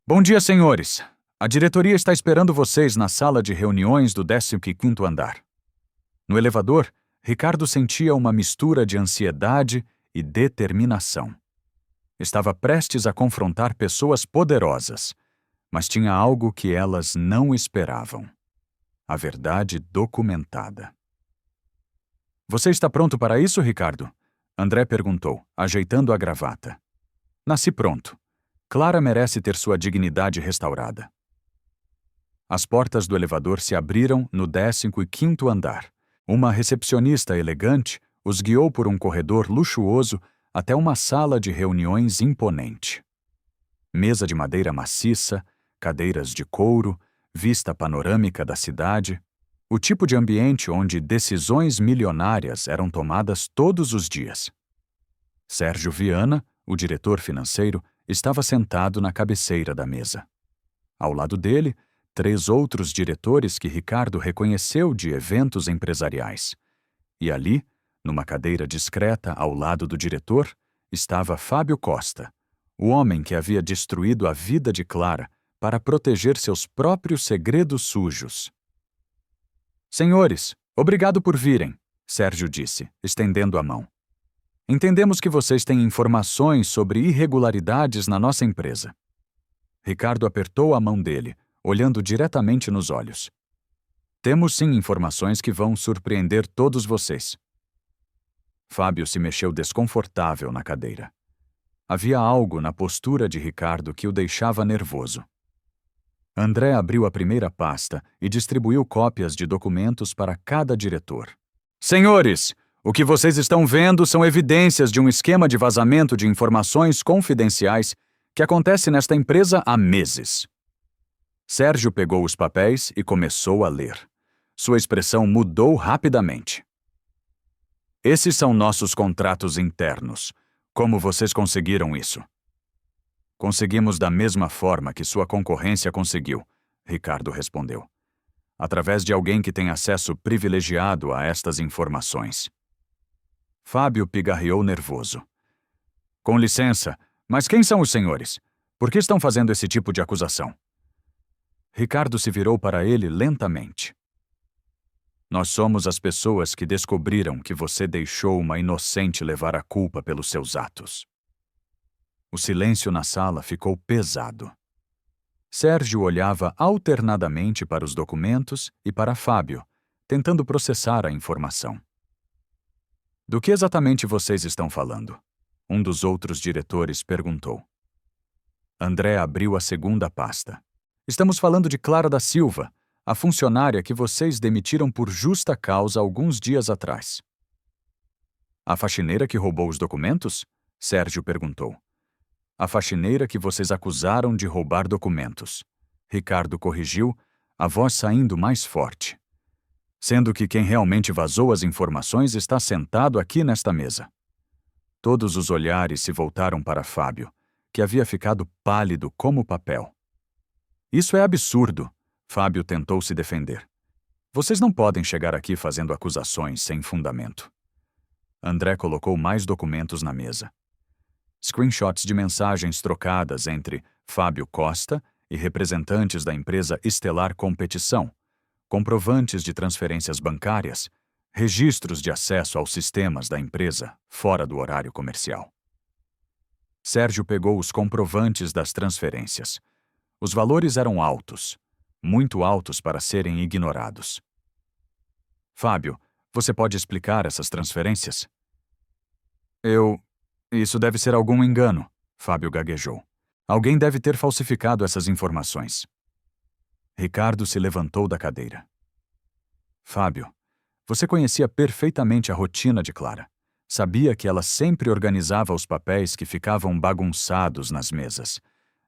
Bom dia, senhores! A diretoria está esperando vocês na sala de reuniões do 15º andar. No elevador, Ricardo sentia uma mistura de ansiedade e determinação. Estava prestes a confrontar pessoas poderosas, mas tinha algo que elas não esperavam: a verdade documentada. Você está pronto para isso, Ricardo? André perguntou, ajeitando a gravata. Nasci pronto. Clara merece ter sua dignidade restaurada. As portas do elevador se abriram no 15º andar. Uma recepcionista elegante os guiou por um corredor luxuoso até uma sala de reuniões imponente. Mesa de madeira maciça, cadeiras de couro, vista panorâmica da cidade, o tipo de ambiente onde decisões milionárias eram tomadas todos os dias. Sérgio Viana, o diretor financeiro, estava sentado na cabeceira da mesa. Ao lado dele, 3 outros diretores que Ricardo reconheceu de eventos empresariais. E ali, numa cadeira discreta ao lado do diretor, estava Fábio Costa, o homem que havia destruído a vida de Clara para proteger seus próprios segredos sujos. Senhores, obrigado por virem, Sérgio disse, estendendo a mão. Entendemos que vocês têm informações sobre irregularidades na nossa empresa. Ricardo apertou a mão dele, olhando diretamente nos olhos. Temos sim informações que vão surpreender todos vocês. Fábio se mexeu desconfortável na cadeira. Havia algo na postura de Ricardo que o deixava nervoso. André abriu a primeira pasta e distribuiu cópias de documentos para cada diretor. Senhores, o que vocês estão vendo são evidências de um esquema de vazamento de informações confidenciais que acontece nesta empresa há meses. Sérgio pegou os papéis e começou a ler. Sua expressão mudou rapidamente. Esses são nossos contratos internos. Como vocês conseguiram isso? Conseguimos da mesma forma que sua concorrência conseguiu, Ricardo respondeu. Através de alguém que tem acesso privilegiado a estas informações. Fábio pigarreou nervoso. Com licença, mas quem são os senhores? Por que estão fazendo esse tipo de acusação? Ricardo se virou para ele lentamente. Nós somos as pessoas que descobriram que você deixou uma inocente levar a culpa pelos seus atos. O silêncio na sala ficou pesado. Sérgio olhava alternadamente para os documentos e para Fábio, tentando processar a informação. Do que exatamente vocês estão falando? Um dos outros diretores perguntou. André abriu a segunda pasta. Estamos falando de Clara da Silva, a funcionária que vocês demitiram por justa causa alguns dias atrás. A faxineira que roubou os documentos? Sérgio perguntou. A faxineira que vocês acusaram de roubar documentos. Ricardo corrigiu, a voz saindo mais forte. Sendo que quem realmente vazou as informações está sentado aqui nesta mesa. Todos os olhares se voltaram para Fábio, que havia ficado pálido como papel. Isso é absurdo, Fábio tentou se defender. Vocês não podem chegar aqui fazendo acusações sem fundamento. André colocou mais documentos na mesa. Screenshots de mensagens trocadas entre Fábio Costa e representantes da empresa Estelar Competição, comprovantes de transferências bancárias, registros de acesso aos sistemas da empresa fora do horário comercial. Sérgio pegou os comprovantes das transferências. Os valores eram altos, muito altos para serem ignorados. Fábio, você pode explicar essas transferências? Isso deve ser algum engano, Fábio gaguejou. Alguém deve ter falsificado essas informações. Ricardo se levantou da cadeira. Fábio, você conhecia perfeitamente a rotina de Clara. Sabia que ela sempre organizava os papéis que ficavam bagunçados nas mesas.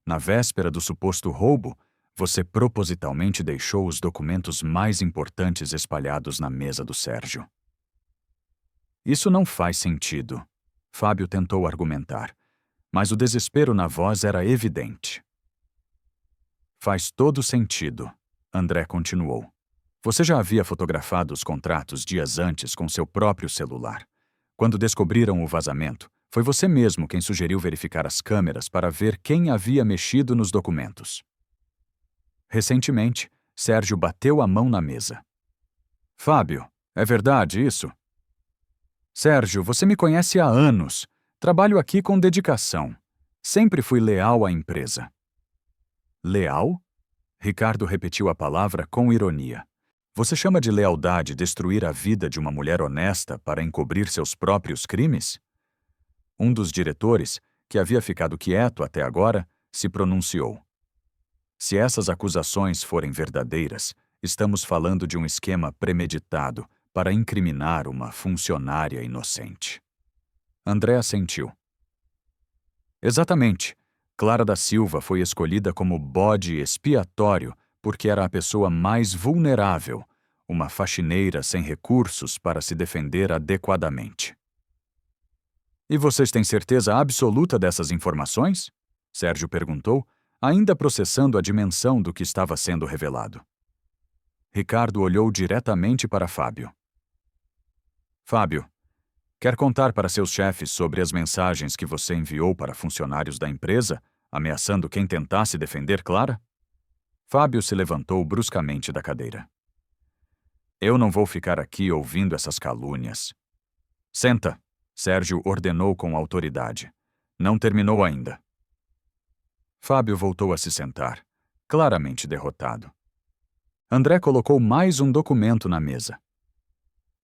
Na véspera do suposto roubo, você propositalmente deixou os documentos mais importantes espalhados na mesa do Sérgio. Isso não faz sentido, Fábio tentou argumentar, mas o desespero na voz era evidente. Faz todo sentido, André continuou. Você já havia fotografado os contratos dias antes com seu próprio celular. Quando descobriram o vazamento, foi você mesmo quem sugeriu verificar as câmeras para ver quem havia mexido nos documentos. Recentemente, Sérgio bateu a mão na mesa. Fábio, é verdade isso? Sérgio, você me conhece há anos. Trabalho aqui com dedicação. Sempre fui leal à empresa. Leal? Ricardo repetiu a palavra com ironia. Você chama de lealdade destruir a vida de uma mulher honesta para encobrir seus próprios crimes? Um dos diretores, que havia ficado quieto até agora, se pronunciou. Se essas acusações forem verdadeiras, estamos falando de um esquema premeditado para incriminar uma funcionária inocente. André assentiu. Exatamente. Clara da Silva foi escolhida como bode expiatório porque era a pessoa mais vulnerável, uma faxineira sem recursos para se defender adequadamente. E vocês têm certeza absoluta dessas informações? Sérgio perguntou, ainda processando a dimensão do que estava sendo revelado. Ricardo olhou diretamente para Fábio. Fábio, quer contar para seus chefes sobre as mensagens que você enviou para funcionários da empresa, ameaçando quem tentasse defender Clara? Fábio se levantou bruscamente da cadeira. Eu não vou ficar aqui ouvindo essas calúnias. Senta, Sérgio ordenou com autoridade. Não terminou ainda. Fábio voltou a se sentar, claramente derrotado. André colocou mais um documento na mesa.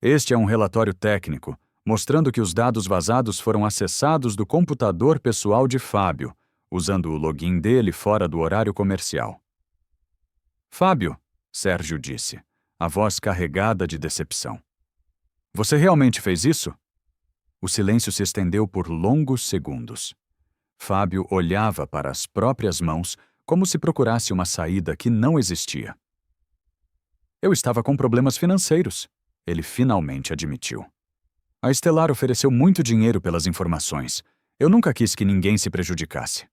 Este é um relatório técnico, mostrando que os dados vazados foram acessados do computador pessoal de Fábio, usando o login dele fora do horário comercial. Fábio, Sérgio disse, a voz carregada de decepção. Você realmente fez isso? O silêncio se estendeu por longos segundos. Fábio olhava para as próprias mãos como se procurasse uma saída que não existia. Eu estava com problemas financeiros, ele finalmente admitiu. A Estelar ofereceu muito dinheiro pelas informações. Eu nunca quis que ninguém se prejudicasse.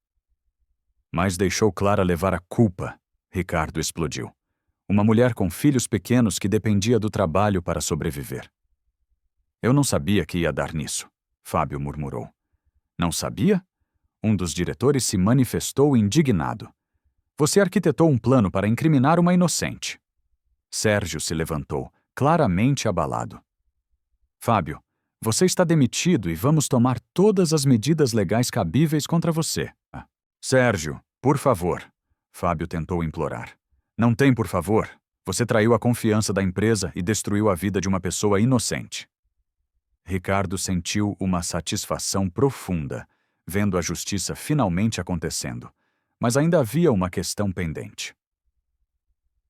Mas deixou Clara levar a culpa, Ricardo explodiu. Uma mulher com filhos pequenos que dependia do trabalho para sobreviver. Eu não sabia que ia dar nisso, Fábio murmurou. Não sabia? Um dos diretores se manifestou indignado. Você arquitetou um plano para incriminar uma inocente. Sérgio se levantou, claramente abalado. Fábio, você está demitido e vamos tomar todas as medidas legais cabíveis contra você. Sérgio, por favor, Fábio tentou implorar. Não tem por favor. Você traiu a confiança da empresa e destruiu a vida de uma pessoa inocente. Ricardo sentiu uma satisfação profunda, vendo a justiça finalmente acontecendo, mas ainda havia uma questão pendente.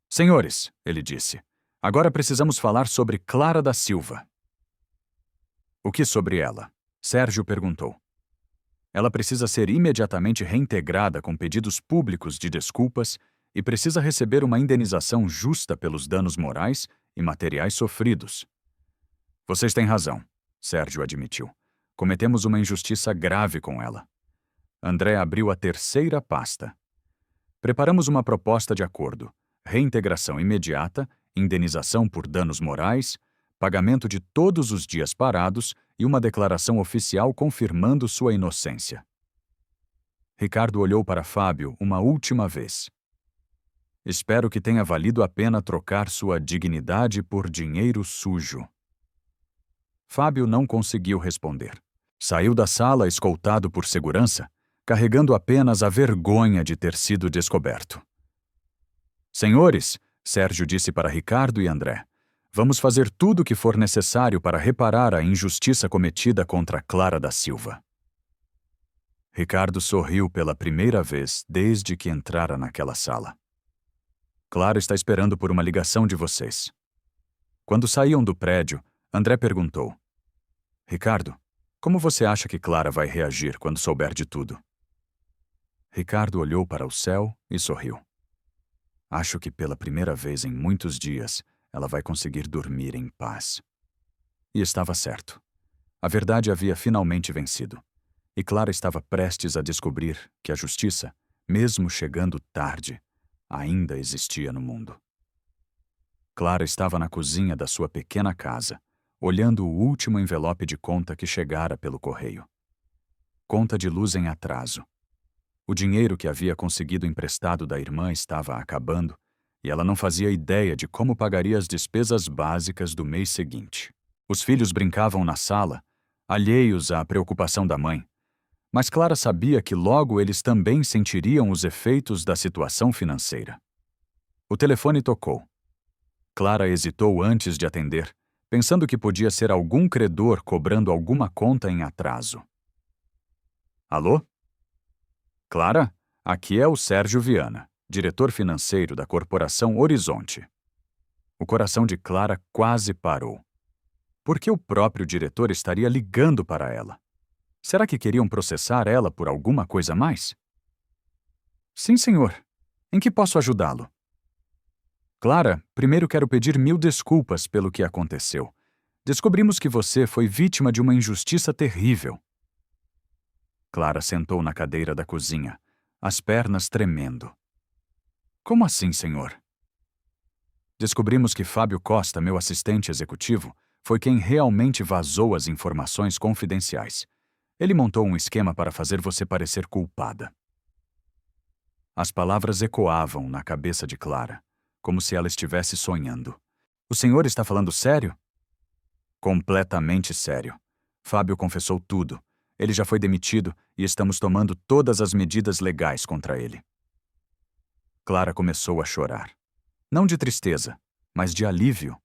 Senhores, ele disse, agora precisamos falar sobre Clara da Silva. O que sobre ela? Sérgio perguntou. Ela precisa ser imediatamente reintegrada com pedidos públicos de desculpas e precisa receber uma indenização justa pelos danos morais e materiais sofridos. Vocês têm razão, Sérgio admitiu. Cometemos uma injustiça grave com ela. André abriu a terceira pasta. Preparamos uma proposta de acordo. Reintegração imediata, indenização por danos morais, pagamento de todos os dias parados e uma declaração oficial confirmando sua inocência. Ricardo olhou para Fábio uma última vez. Espero que tenha valido a pena trocar sua dignidade por dinheiro sujo. Fábio não conseguiu responder. Saiu da sala escoltado por segurança, carregando apenas a vergonha de ter sido descoberto. Senhores, Sérgio disse para Ricardo e André, vamos fazer tudo o que for necessário para reparar a injustiça cometida contra Clara da Silva. Ricardo sorriu pela primeira vez desde que entrara naquela sala. Clara está esperando por uma ligação de vocês. Quando saíam do prédio, André perguntou, Ricardo, como você acha que Clara vai reagir quando souber de tudo? Ricardo olhou para o céu e sorriu. Acho que pela primeira vez em muitos dias, ela vai conseguir dormir em paz. E estava certo. A verdade havia finalmente vencido. E Clara estava prestes a descobrir que a justiça, mesmo chegando tarde, ainda existia no mundo. Clara estava na cozinha da sua pequena casa, olhando o último envelope de conta que chegara pelo correio. Conta de luz em atraso. O dinheiro que havia conseguido emprestado da irmã estava acabando e ela não fazia ideia de como pagaria as despesas básicas do mês seguinte. Os filhos brincavam na sala, alheios à preocupação da mãe, mas Clara sabia que logo eles também sentiriam os efeitos da situação financeira. O telefone tocou. Clara hesitou antes de atender, pensando que podia ser algum credor cobrando alguma conta em atraso. Alô? Clara, aqui é o Sérgio Viana, diretor financeiro da Corporação Horizonte. O coração de Clara quase parou. Por que o próprio diretor estaria ligando para ela? Será que queriam processar ela por alguma coisa a mais? Sim, senhor. Em que posso ajudá-lo? Clara, primeiro quero pedir 1000 desculpas pelo que aconteceu. Descobrimos que você foi vítima de uma injustiça terrível. Clara sentou na cadeira da cozinha, as pernas tremendo. Como assim, senhor? Descobrimos que Fábio Costa, meu assistente executivo, foi quem realmente vazou as informações confidenciais. Ele montou um esquema para fazer você parecer culpada. As palavras ecoavam na cabeça de Clara, como se ela estivesse sonhando. O senhor está falando sério? Completamente sério. Fábio confessou tudo. Ele já foi demitido e estamos tomando todas as medidas legais contra ele. Clara começou a chorar. Não de tristeza, mas de alívio.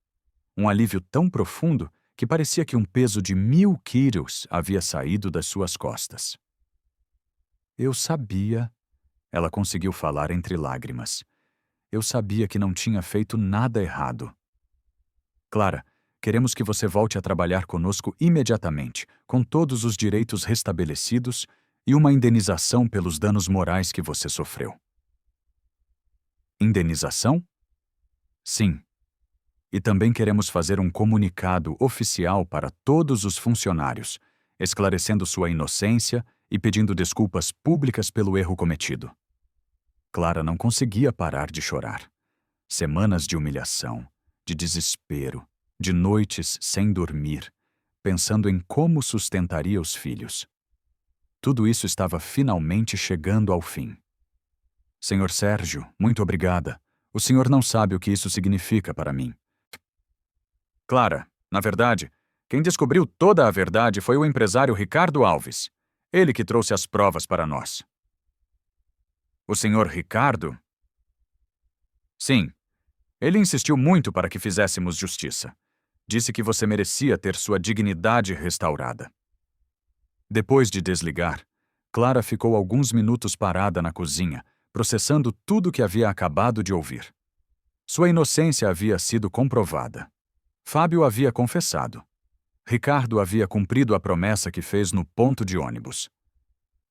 Um alívio tão profundo que parecia que um peso de 1000 quilos havia saído das suas costas. Eu sabia, ela conseguiu falar entre lágrimas. Eu sabia que não tinha feito nada errado. Clara, queremos que você volte a trabalhar conosco imediatamente, com todos os direitos restabelecidos e uma indenização pelos danos morais que você sofreu. Indenização? Sim. E também queremos fazer um comunicado oficial para todos os funcionários, esclarecendo sua inocência e pedindo desculpas públicas pelo erro cometido. Clara não conseguia parar de chorar. Semanas de humilhação, de desespero, de noites sem dormir, pensando em como sustentaria os filhos. Tudo isso estava finalmente chegando ao fim. Senhor Sérgio, muito obrigada. O senhor não sabe o que isso significa para mim. Clara, na verdade, quem descobriu toda a verdade foi o empresário Ricardo Alves. Ele que trouxe as provas para nós. O senhor Ricardo? Sim. Ele insistiu muito para que fizéssemos justiça. Disse que você merecia ter sua dignidade restaurada. Depois de desligar, Clara ficou alguns minutos parada na cozinha, processando tudo que havia acabado de ouvir. Sua inocência havia sido comprovada. Fábio havia confessado. Ricardo havia cumprido a promessa que fez no ponto de ônibus.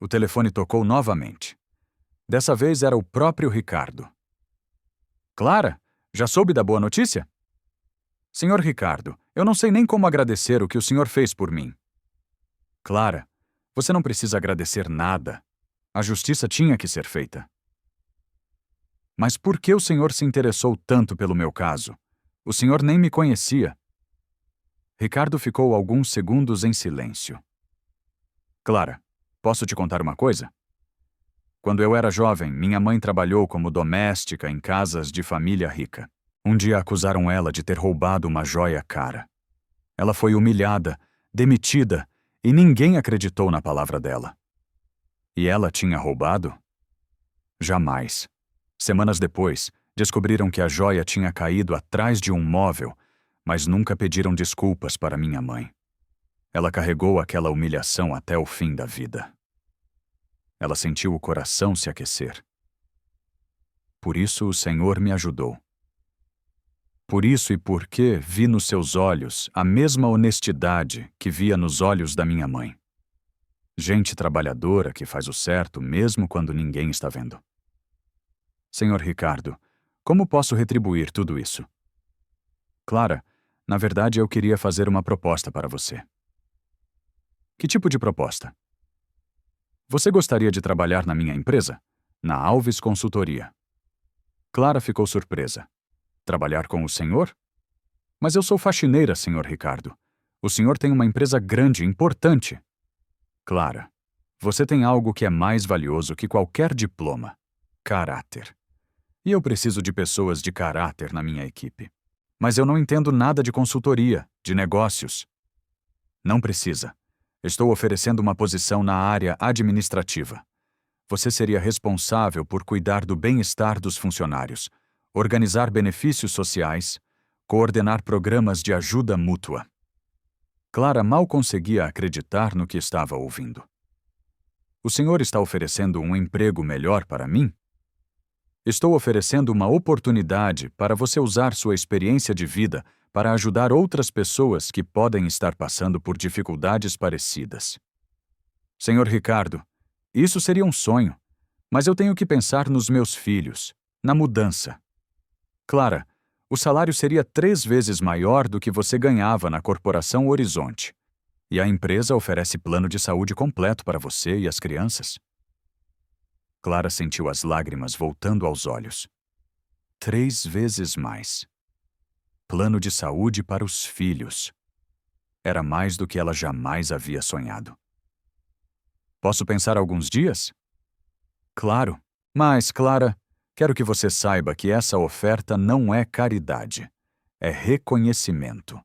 O telefone tocou novamente. Dessa vez era o próprio Ricardo. Clara, já soube da boa notícia? Senhor Ricardo, eu não sei nem como agradecer o que o senhor fez por mim. Clara, você não precisa agradecer nada. A justiça tinha que ser feita. Mas por que o senhor se interessou tanto pelo meu caso? O senhor nem me conhecia. Ricardo ficou alguns segundos em silêncio. Clara, posso te contar uma coisa? Quando eu era jovem, minha mãe trabalhou como doméstica em casas de família rica. Um dia acusaram ela de ter roubado uma joia cara. Ela foi humilhada, demitida, e ninguém acreditou na palavra dela. E ela tinha roubado? Jamais. Semanas depois, descobriram que a joia tinha caído atrás de um móvel, mas nunca pediram desculpas para minha mãe. Ela carregou aquela humilhação até o fim da vida. Ela sentiu o coração se aquecer. Por isso o Senhor me ajudou. Por isso e porque vi nos seus olhos a mesma honestidade que via nos olhos da minha mãe. Gente trabalhadora que faz o certo mesmo quando ninguém está vendo. Senhor Ricardo, como posso retribuir tudo isso? Clara, na verdade eu queria fazer uma proposta para você. Que tipo de proposta? Você gostaria de trabalhar na minha empresa? Na Alves Consultoria. Clara ficou surpresa. Trabalhar com o senhor? Mas eu sou faxineira, senhor Ricardo. O senhor tem uma empresa grande, importante. Clara, você tem algo que é mais valioso que qualquer diploma: caráter. E eu preciso de pessoas de caráter na minha equipe. Mas eu não entendo nada de consultoria, de negócios. Não precisa. Estou oferecendo uma posição na área administrativa. Você seria responsável por cuidar do bem-estar dos funcionários, organizar benefícios sociais, coordenar programas de ajuda mútua. Clara mal conseguia acreditar no que estava ouvindo. O senhor está oferecendo um emprego melhor para mim? Estou oferecendo uma oportunidade para você usar sua experiência de vida para ajudar outras pessoas que podem estar passando por dificuldades parecidas. Senhor Ricardo, isso seria um sonho, mas eu tenho que pensar nos meus filhos, na mudança. Clara, o salário seria 3 vezes maior do que você ganhava na Corporação Horizonte. E a empresa oferece plano de saúde completo para você e as crianças. Clara sentiu as lágrimas voltando aos olhos. 3 vezes mais. Plano de saúde para os filhos. Era mais do que ela jamais havia sonhado. Posso pensar alguns dias? Claro, mas, Clara, quero que você saiba que essa oferta não é caridade. É reconhecimento.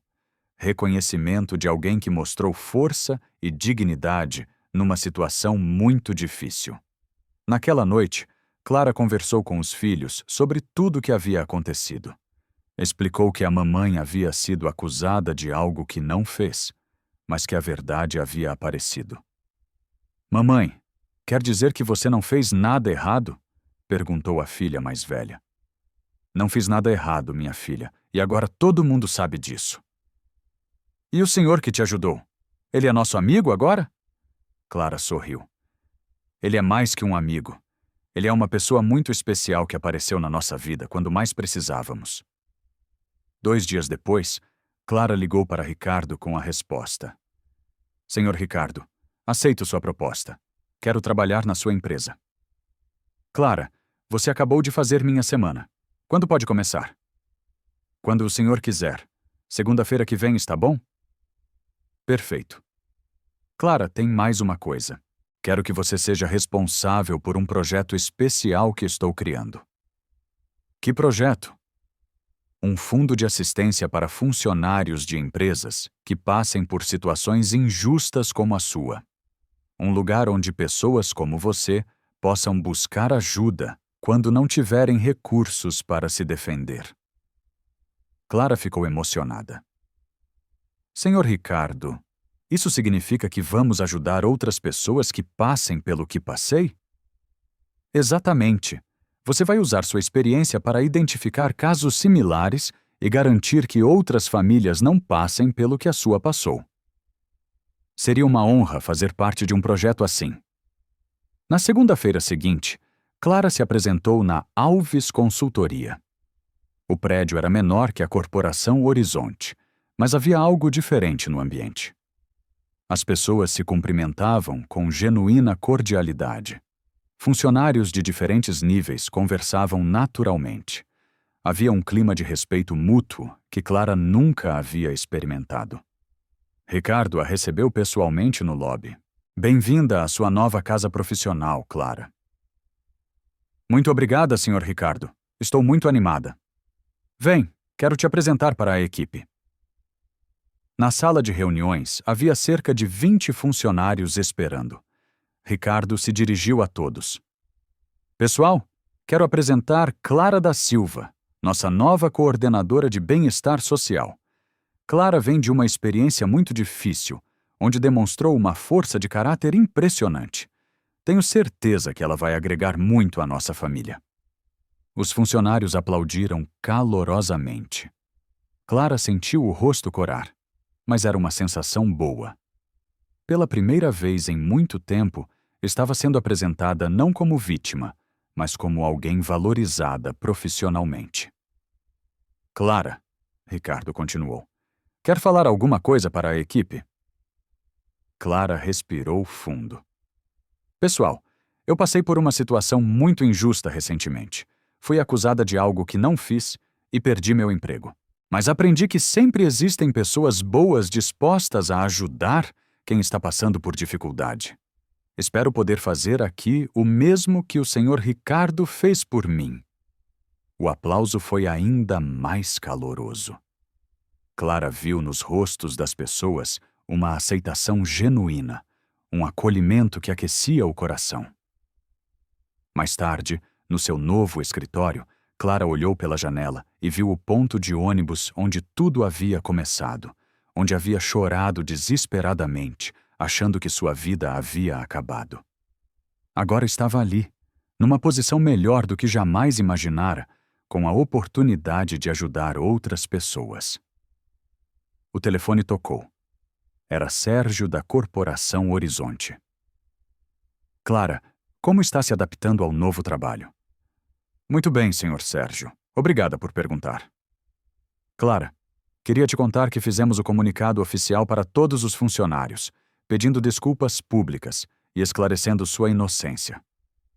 Reconhecimento de alguém que mostrou força e dignidade numa situação muito difícil. Naquela noite, Clara conversou com os filhos sobre tudo o que havia acontecido. Explicou que a mamãe havia sido acusada de algo que não fez, mas que a verdade havia aparecido. Mamãe, quer dizer que você não fez nada errado? Perguntou a filha mais velha. Não fiz nada errado, minha filha, e agora todo mundo sabe disso. E o senhor que te ajudou? Ele é nosso amigo agora? Clara sorriu. Ele é mais que um amigo. Ele é uma pessoa muito especial que apareceu na nossa vida quando mais precisávamos. 2 dias depois, Clara ligou para Ricardo com a resposta. Senhor Ricardo, aceito sua proposta. Quero trabalhar na sua empresa. Clara, você acabou de fazer minha semana. Quando pode começar? Quando o senhor quiser. Segunda-feira que vem está bom? Perfeito. Clara, tem mais uma coisa. Quero que você seja responsável por um projeto especial que estou criando. Que projeto? Um fundo de assistência para funcionários de empresas que passem por situações injustas como a sua. Um lugar onde pessoas como você possam buscar ajuda quando não tiverem recursos para se defender. Clara ficou emocionada. Senhor Ricardo, isso significa que vamos ajudar outras pessoas que passem pelo que passei? Exatamente. Você vai usar sua experiência para identificar casos similares e garantir que outras famílias não passem pelo que a sua passou. Seria uma honra fazer parte de um projeto assim. Na segunda-feira seguinte, Clara se apresentou na Alves Consultoria. O prédio era menor que a Corporação Horizonte, mas havia algo diferente no ambiente. As pessoas se cumprimentavam com genuína cordialidade. Funcionários de diferentes níveis conversavam naturalmente. Havia um clima de respeito mútuo que Clara nunca havia experimentado. Ricardo a recebeu pessoalmente no lobby. Bem-vinda à sua nova casa profissional, Clara. Muito obrigada, Sr. Ricardo. Estou muito animada. Vem, quero te apresentar para a equipe. Na sala de reuniões, havia cerca de 20 funcionários esperando. Ricardo se dirigiu a todos. Pessoal, quero apresentar Clara da Silva, nossa nova coordenadora de bem-estar social. Clara vem de uma experiência muito difícil, onde demonstrou uma força de caráter impressionante. Tenho certeza que ela vai agregar muito à nossa família. Os funcionários aplaudiram calorosamente. Clara sentiu o rosto corar, mas era uma sensação boa. Pela primeira vez em muito tempo, estava sendo apresentada não como vítima, mas como alguém valorizada profissionalmente. Clara, Ricardo continuou, quer falar alguma coisa para a equipe? Clara respirou fundo. Pessoal, eu passei por uma situação muito injusta recentemente. Fui acusada de algo que não fiz e perdi meu emprego. Mas aprendi que sempre existem pessoas boas dispostas a ajudar quem está passando por dificuldade. Espero poder fazer aqui o mesmo que o Sr. Ricardo fez por mim. O aplauso foi ainda mais caloroso. Clara viu nos rostos das pessoas uma aceitação genuína, um acolhimento que aquecia o coração. Mais tarde, no seu novo escritório, Clara olhou pela janela e viu o ponto de ônibus onde tudo havia começado, onde havia chorado desesperadamente, achando que sua vida havia acabado. Agora estava ali, numa posição melhor do que jamais imaginara, com a oportunidade de ajudar outras pessoas. O telefone tocou. Era Sérgio da Corporação Horizonte. Clara, como está se adaptando ao novo trabalho? Muito bem, Sr. Sérgio. Obrigada por perguntar. Clara, queria te contar que fizemos o comunicado oficial para todos os funcionários, pedindo desculpas públicas e esclarecendo sua inocência.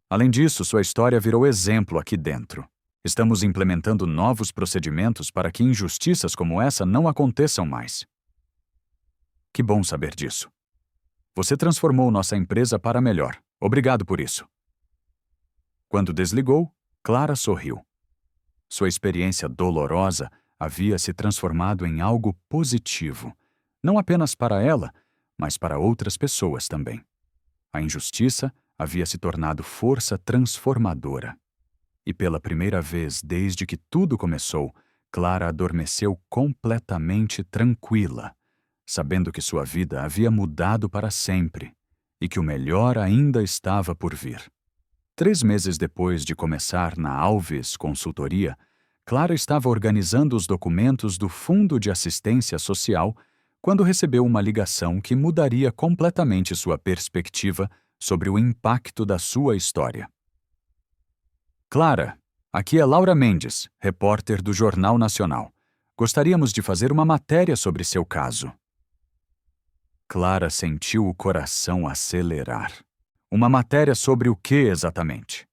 Além disso, sua história virou exemplo aqui dentro. Estamos implementando novos procedimentos para que injustiças como essa não aconteçam mais. Que bom saber disso. Você transformou nossa empresa para melhor. Obrigado por isso. Quando desligou, Clara sorriu. Sua experiência dolorosa havia se transformado em algo positivo, não apenas para ela, mas para outras pessoas também. A injustiça havia se tornado força transformadora. E pela primeira vez desde que tudo começou, Clara adormeceu completamente tranquila, sabendo que sua vida havia mudado para sempre e que o melhor ainda estava por vir. 3 meses depois de começar na Alves Consultoria, Clara estava organizando os documentos do Fundo de Assistência Social quando recebeu uma ligação que mudaria completamente sua perspectiva sobre o impacto da sua história. Clara, aqui é Laura Mendes, repórter do Jornal Nacional. Gostaríamos de fazer uma matéria sobre seu caso. Clara sentiu o coração acelerar. Uma matéria sobre o que exatamente?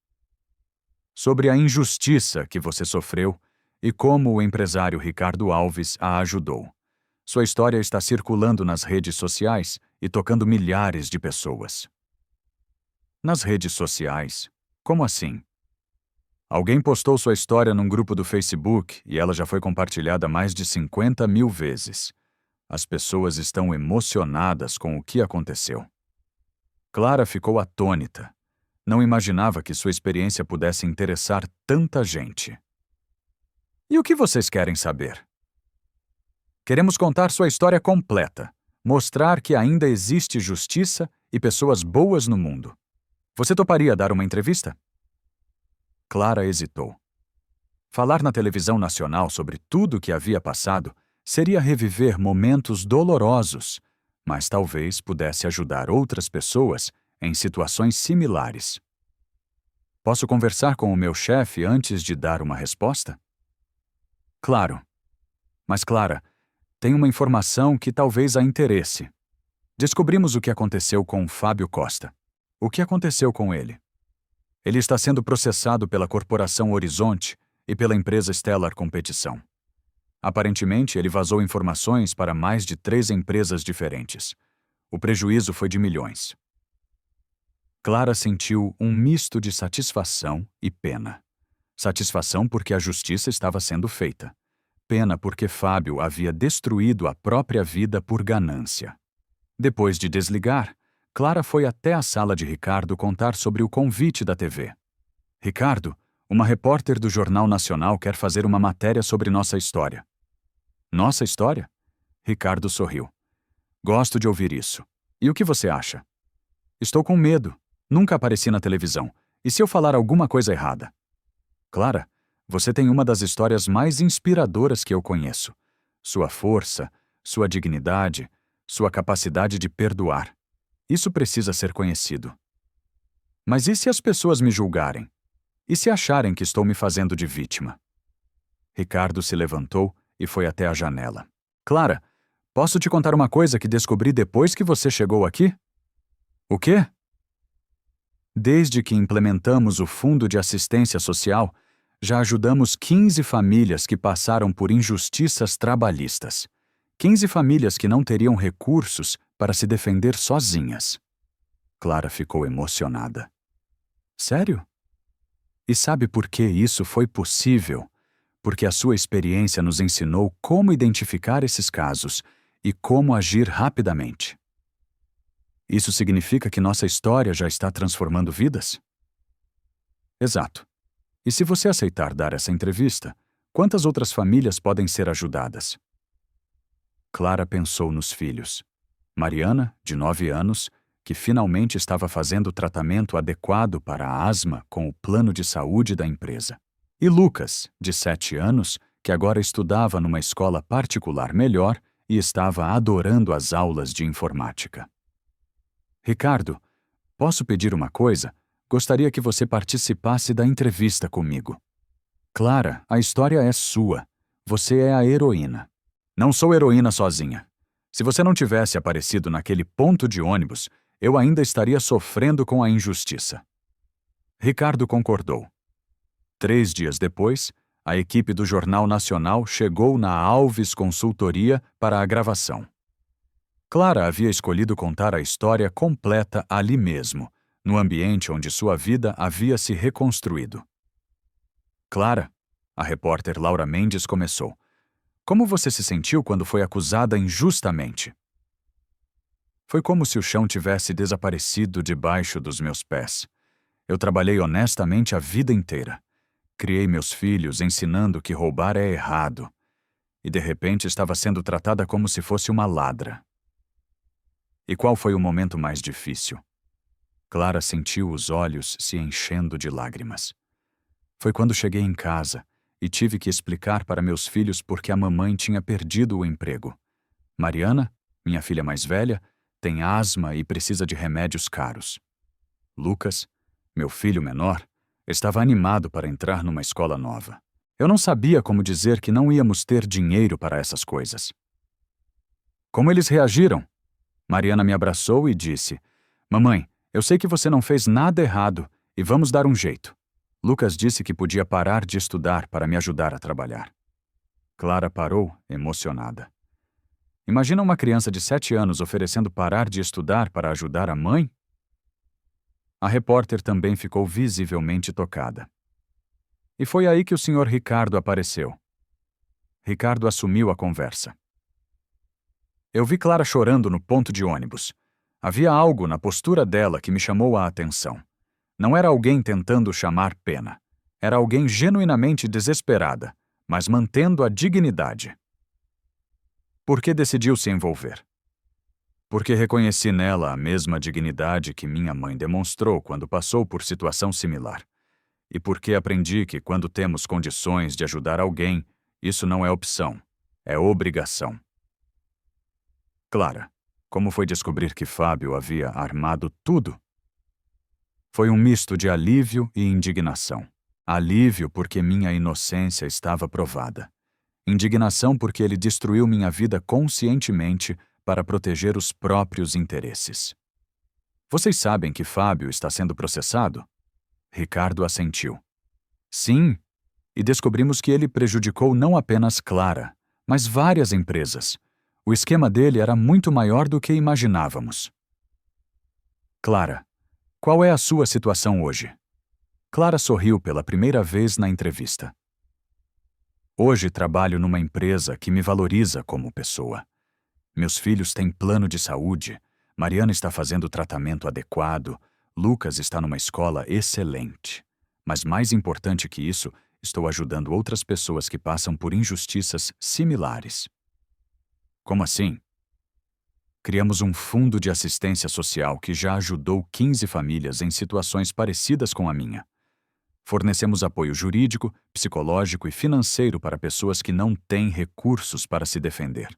Sobre a injustiça que você sofreu e como o empresário Ricardo Alves a ajudou. Sua história está circulando nas redes sociais e tocando milhares de pessoas. Nas redes sociais? Como assim? Alguém postou sua história num grupo do Facebook e ela já foi compartilhada mais de 50 mil vezes. As pessoas estão emocionadas com o que aconteceu. Clara ficou atônita. Não imaginava que sua experiência pudesse interessar tanta gente. E o que vocês querem saber? Queremos contar sua história completa, mostrar que ainda existe justiça e pessoas boas no mundo. Você toparia dar uma entrevista? Clara hesitou. Falar na televisão nacional sobre tudo o que havia passado seria reviver momentos dolorosos, mas talvez pudesse ajudar outras pessoas em situações similares. Posso conversar com o meu chefe antes de dar uma resposta? Claro. Mas, Clara, tem uma informação que talvez a interesse. Descobrimos o que aconteceu com Fábio Costa. O que aconteceu com ele? Ele está sendo processado pela Corporação Horizonte e pela empresa Stellar Competição. Aparentemente, ele vazou informações para mais de 3 empresas diferentes. O prejuízo foi de milhões. Clara sentiu um misto de satisfação e pena. Satisfação porque a justiça estava sendo feita. Pena porque Fábio havia destruído a própria vida por ganância. Depois de desligar, Clara foi até a sala de Ricardo contar sobre o convite da TV. Ricardo, uma repórter do Jornal Nacional quer fazer uma matéria sobre nossa história. Nossa história? Ricardo sorriu. Gosto de ouvir isso. E o que você acha? Estou com medo. Nunca apareci na televisão. E se eu falar alguma coisa errada? Clara, você tem uma das histórias mais inspiradoras que eu conheço. Sua força, sua dignidade, sua capacidade de perdoar. Isso precisa ser conhecido. Mas e se as pessoas me julgarem? E se acharem que estou me fazendo de vítima? Ricardo se levantou e foi até a janela. Clara, posso te contar uma coisa que descobri depois que você chegou aqui? O quê? Desde que implementamos o Fundo de Assistência Social, já ajudamos 15 famílias que passaram por injustiças trabalhistas. 15 famílias que não teriam recursos para se defender sozinhas. Clara ficou emocionada. Sério? E sabe por que isso foi possível? Porque a sua experiência nos ensinou como identificar esses casos e como agir rapidamente. Isso significa que nossa história já está transformando vidas? Exato. E se você aceitar dar essa entrevista, quantas outras famílias podem ser ajudadas? Clara pensou nos filhos. Mariana, de 9 anos, que finalmente estava fazendo o tratamento adequado para a asma com o plano de saúde da empresa. E Lucas, de 7 anos, que agora estudava numa escola particular melhor e estava adorando as aulas de informática. Ricardo, posso pedir uma coisa? Gostaria que você participasse da entrevista comigo. Clara, a história é sua. Você é a heroína. Não sou heroína sozinha. Se você não tivesse aparecido naquele ponto de ônibus, eu ainda estaria sofrendo com a injustiça. Ricardo concordou. 3 dias depois, a equipe do Jornal Nacional chegou na Alves Consultoria para a gravação. Clara havia escolhido contar a história completa ali mesmo, no ambiente onde sua vida havia se reconstruído. Clara, a repórter Laura Mendes começou. Como você se sentiu quando foi acusada injustamente? Foi como se o chão tivesse desaparecido debaixo dos meus pés. Eu trabalhei honestamente a vida inteira. Criei meus filhos ensinando que roubar é errado. E de repente estava sendo tratada como se fosse uma ladra. E qual foi o momento mais difícil? Clara sentiu os olhos se enchendo de lágrimas. Foi quando cheguei em casa e tive que explicar para meus filhos por que a mamãe tinha perdido o emprego. Mariana, minha filha mais velha, tem asma e precisa de remédios caros. Lucas, meu filho menor, estava animado para entrar numa escola nova. Eu não sabia como dizer que não íamos ter dinheiro para essas coisas. Como eles reagiram? Mariana me abraçou e disse: Mamãe, eu sei que você não fez nada errado e vamos dar um jeito. Lucas disse que podia parar de estudar para me ajudar a trabalhar. Clara parou, emocionada. Imagina uma criança de 7 anos oferecendo parar de estudar para ajudar a mãe? A repórter também ficou visivelmente tocada. E foi aí que o Sr. Ricardo apareceu. Ricardo assumiu a conversa. Eu vi Clara chorando no ponto de ônibus. Havia algo na postura dela que me chamou a atenção. Não era alguém tentando chamar pena. Era alguém genuinamente desesperada, mas mantendo a dignidade. Por que decidiu se envolver? Porque reconheci nela a mesma dignidade que minha mãe demonstrou quando passou por situação similar. E porque aprendi que quando temos condições de ajudar alguém, isso não é opção, é obrigação. Clara, como foi descobrir que Fábio havia armado tudo? Foi um misto de alívio e indignação. Alívio porque minha inocência estava provada. Indignação porque ele destruiu minha vida conscientemente para proteger os próprios interesses. Vocês sabem que Fábio está sendo processado? Ricardo assentiu. Sim, e descobrimos que ele prejudicou não apenas Clara, mas várias empresas. O esquema dele era muito maior do que imaginávamos. Clara, qual é a sua situação hoje? Clara sorriu pela primeira vez na entrevista. Hoje trabalho numa empresa que me valoriza como pessoa. Meus filhos têm plano de saúde, Mariana está fazendo o tratamento adequado, Lucas está numa escola excelente. Mas mais importante que isso, estou ajudando outras pessoas que passam por injustiças similares. Como assim? Criamos um fundo de assistência social que já ajudou 15 famílias em situações parecidas com a minha. Fornecemos apoio jurídico, psicológico e financeiro para pessoas que não têm recursos para se defender.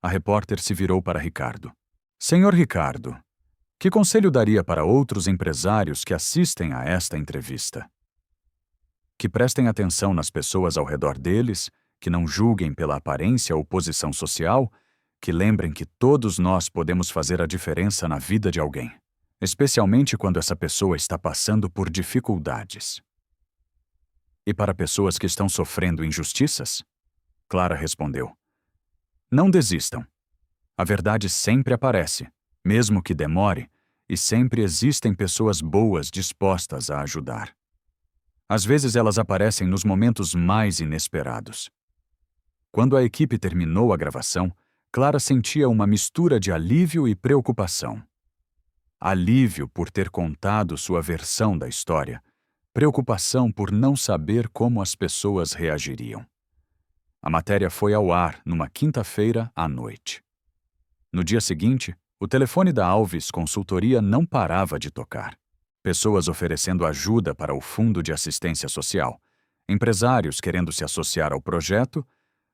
A repórter se virou para Ricardo. Senhor Ricardo, que conselho daria para outros empresários que assistem a esta entrevista? Que prestem atenção nas pessoas ao redor deles, que não julguem pela aparência ou posição social, que lembrem que todos nós podemos fazer a diferença na vida de alguém, especialmente quando essa pessoa está passando por dificuldades. E para pessoas que estão sofrendo injustiças? Clara respondeu. Não desistam. A verdade sempre aparece, mesmo que demore, e sempre existem pessoas boas dispostas a ajudar. Às vezes elas aparecem nos momentos mais inesperados. Quando a equipe terminou a gravação, Clara sentia uma mistura de alívio e preocupação. Alívio por ter contado sua versão da história, preocupação por não saber como as pessoas reagiriam. A matéria foi ao ar numa quinta-feira à noite. No dia seguinte, o telefone da Alves Consultoria não parava de tocar. Pessoas oferecendo ajuda para o Fundo de Assistência Social, empresários querendo se associar ao projeto,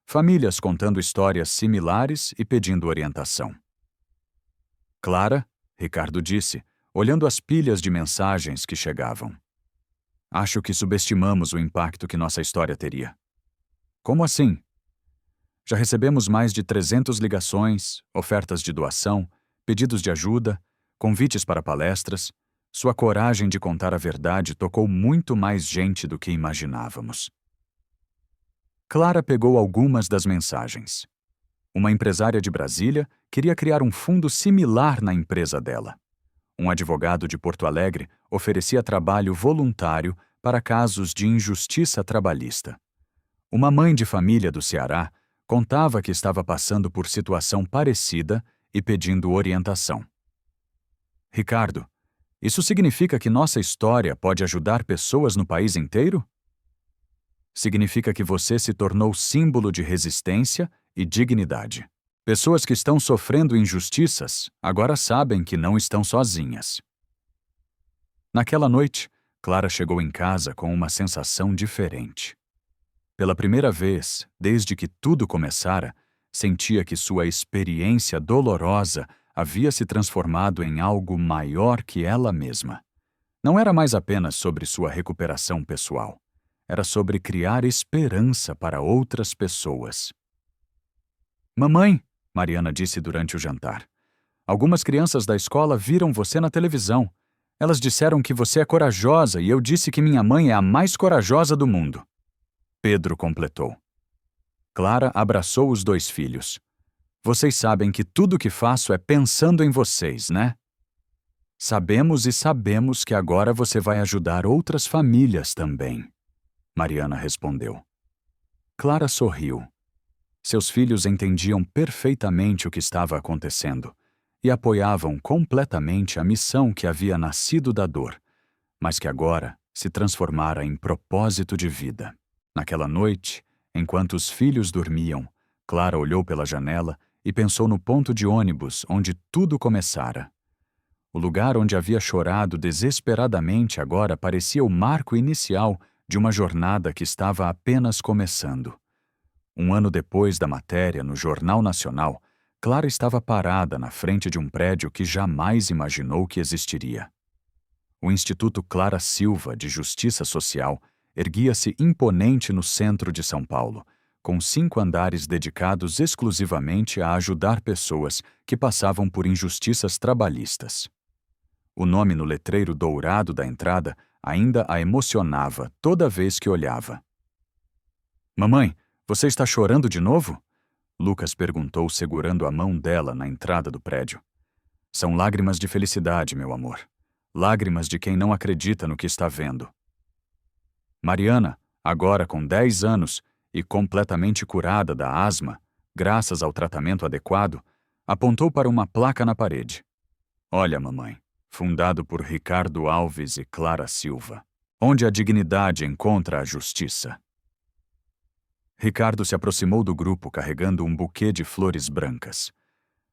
famílias contando histórias similares e pedindo orientação. Clara, Ricardo disse, olhando as pilhas de mensagens que chegavam. Acho que subestimamos o impacto que nossa história teria. Como assim? Já recebemos mais de 300 ligações, ofertas de doação, pedidos de ajuda, convites para palestras. Sua coragem de contar a verdade tocou muito mais gente do que imaginávamos. Clara pegou algumas das mensagens. Uma empresária de Brasília queria criar um fundo similar na empresa dela. Um advogado de Porto Alegre oferecia trabalho voluntário para casos de injustiça trabalhista. Uma mãe de família do Ceará contava que estava passando por situação parecida e pedindo orientação. Ricardo, isso significa que nossa história pode ajudar pessoas no país inteiro? Significa que você se tornou símbolo de resistência e dignidade. Pessoas que estão sofrendo injustiças agora sabem que não estão sozinhas. Naquela noite, Clara chegou em casa com uma sensação diferente. Pela primeira vez, desde que tudo começara, sentia que sua experiência dolorosa havia se transformado em algo maior que ela mesma. Não era mais apenas sobre sua recuperação pessoal. Era sobre criar esperança para outras pessoas. Mamãe, Mariana disse durante o jantar, algumas crianças da escola viram você na televisão. Elas disseram que você é corajosa e eu disse que minha mãe é a mais corajosa do mundo. Pedro completou. Clara abraçou os 2 filhos. Vocês sabem que tudo o que faço é pensando em vocês, né? Sabemos e sabemos que agora você vai ajudar outras famílias também, Mariana respondeu. Clara sorriu. Seus filhos entendiam perfeitamente o que estava acontecendo e apoiavam completamente a missão que havia nascido da dor, mas que agora se transformara em propósito de vida. Naquela noite, enquanto os filhos dormiam, Clara olhou pela janela e pensou no ponto de ônibus onde tudo começara. O lugar onde havia chorado desesperadamente agora parecia o marco inicial de uma jornada que estava apenas começando. Um ano depois da matéria no Jornal Nacional, Clara estava parada na frente de um prédio que jamais imaginou que existiria. O Instituto Clara Silva de Justiça Social erguia-se imponente no centro de São Paulo, com 5 andares dedicados exclusivamente a ajudar pessoas que passavam por injustiças trabalhistas. O nome no letreiro dourado da entrada ainda a emocionava toda vez que olhava. Mamãe, você está chorando de novo? Lucas perguntou segurando a mão dela na entrada do prédio. São lágrimas de felicidade, meu amor. Lágrimas de quem não acredita no que está vendo. Mariana, agora com 10 anos e completamente curada da asma, graças ao tratamento adequado, apontou para uma placa na parede. Olha, mamãe, fundado por Ricardo Alves e Clara Silva, onde a dignidade encontra a justiça. Ricardo se aproximou do grupo carregando um buquê de flores brancas.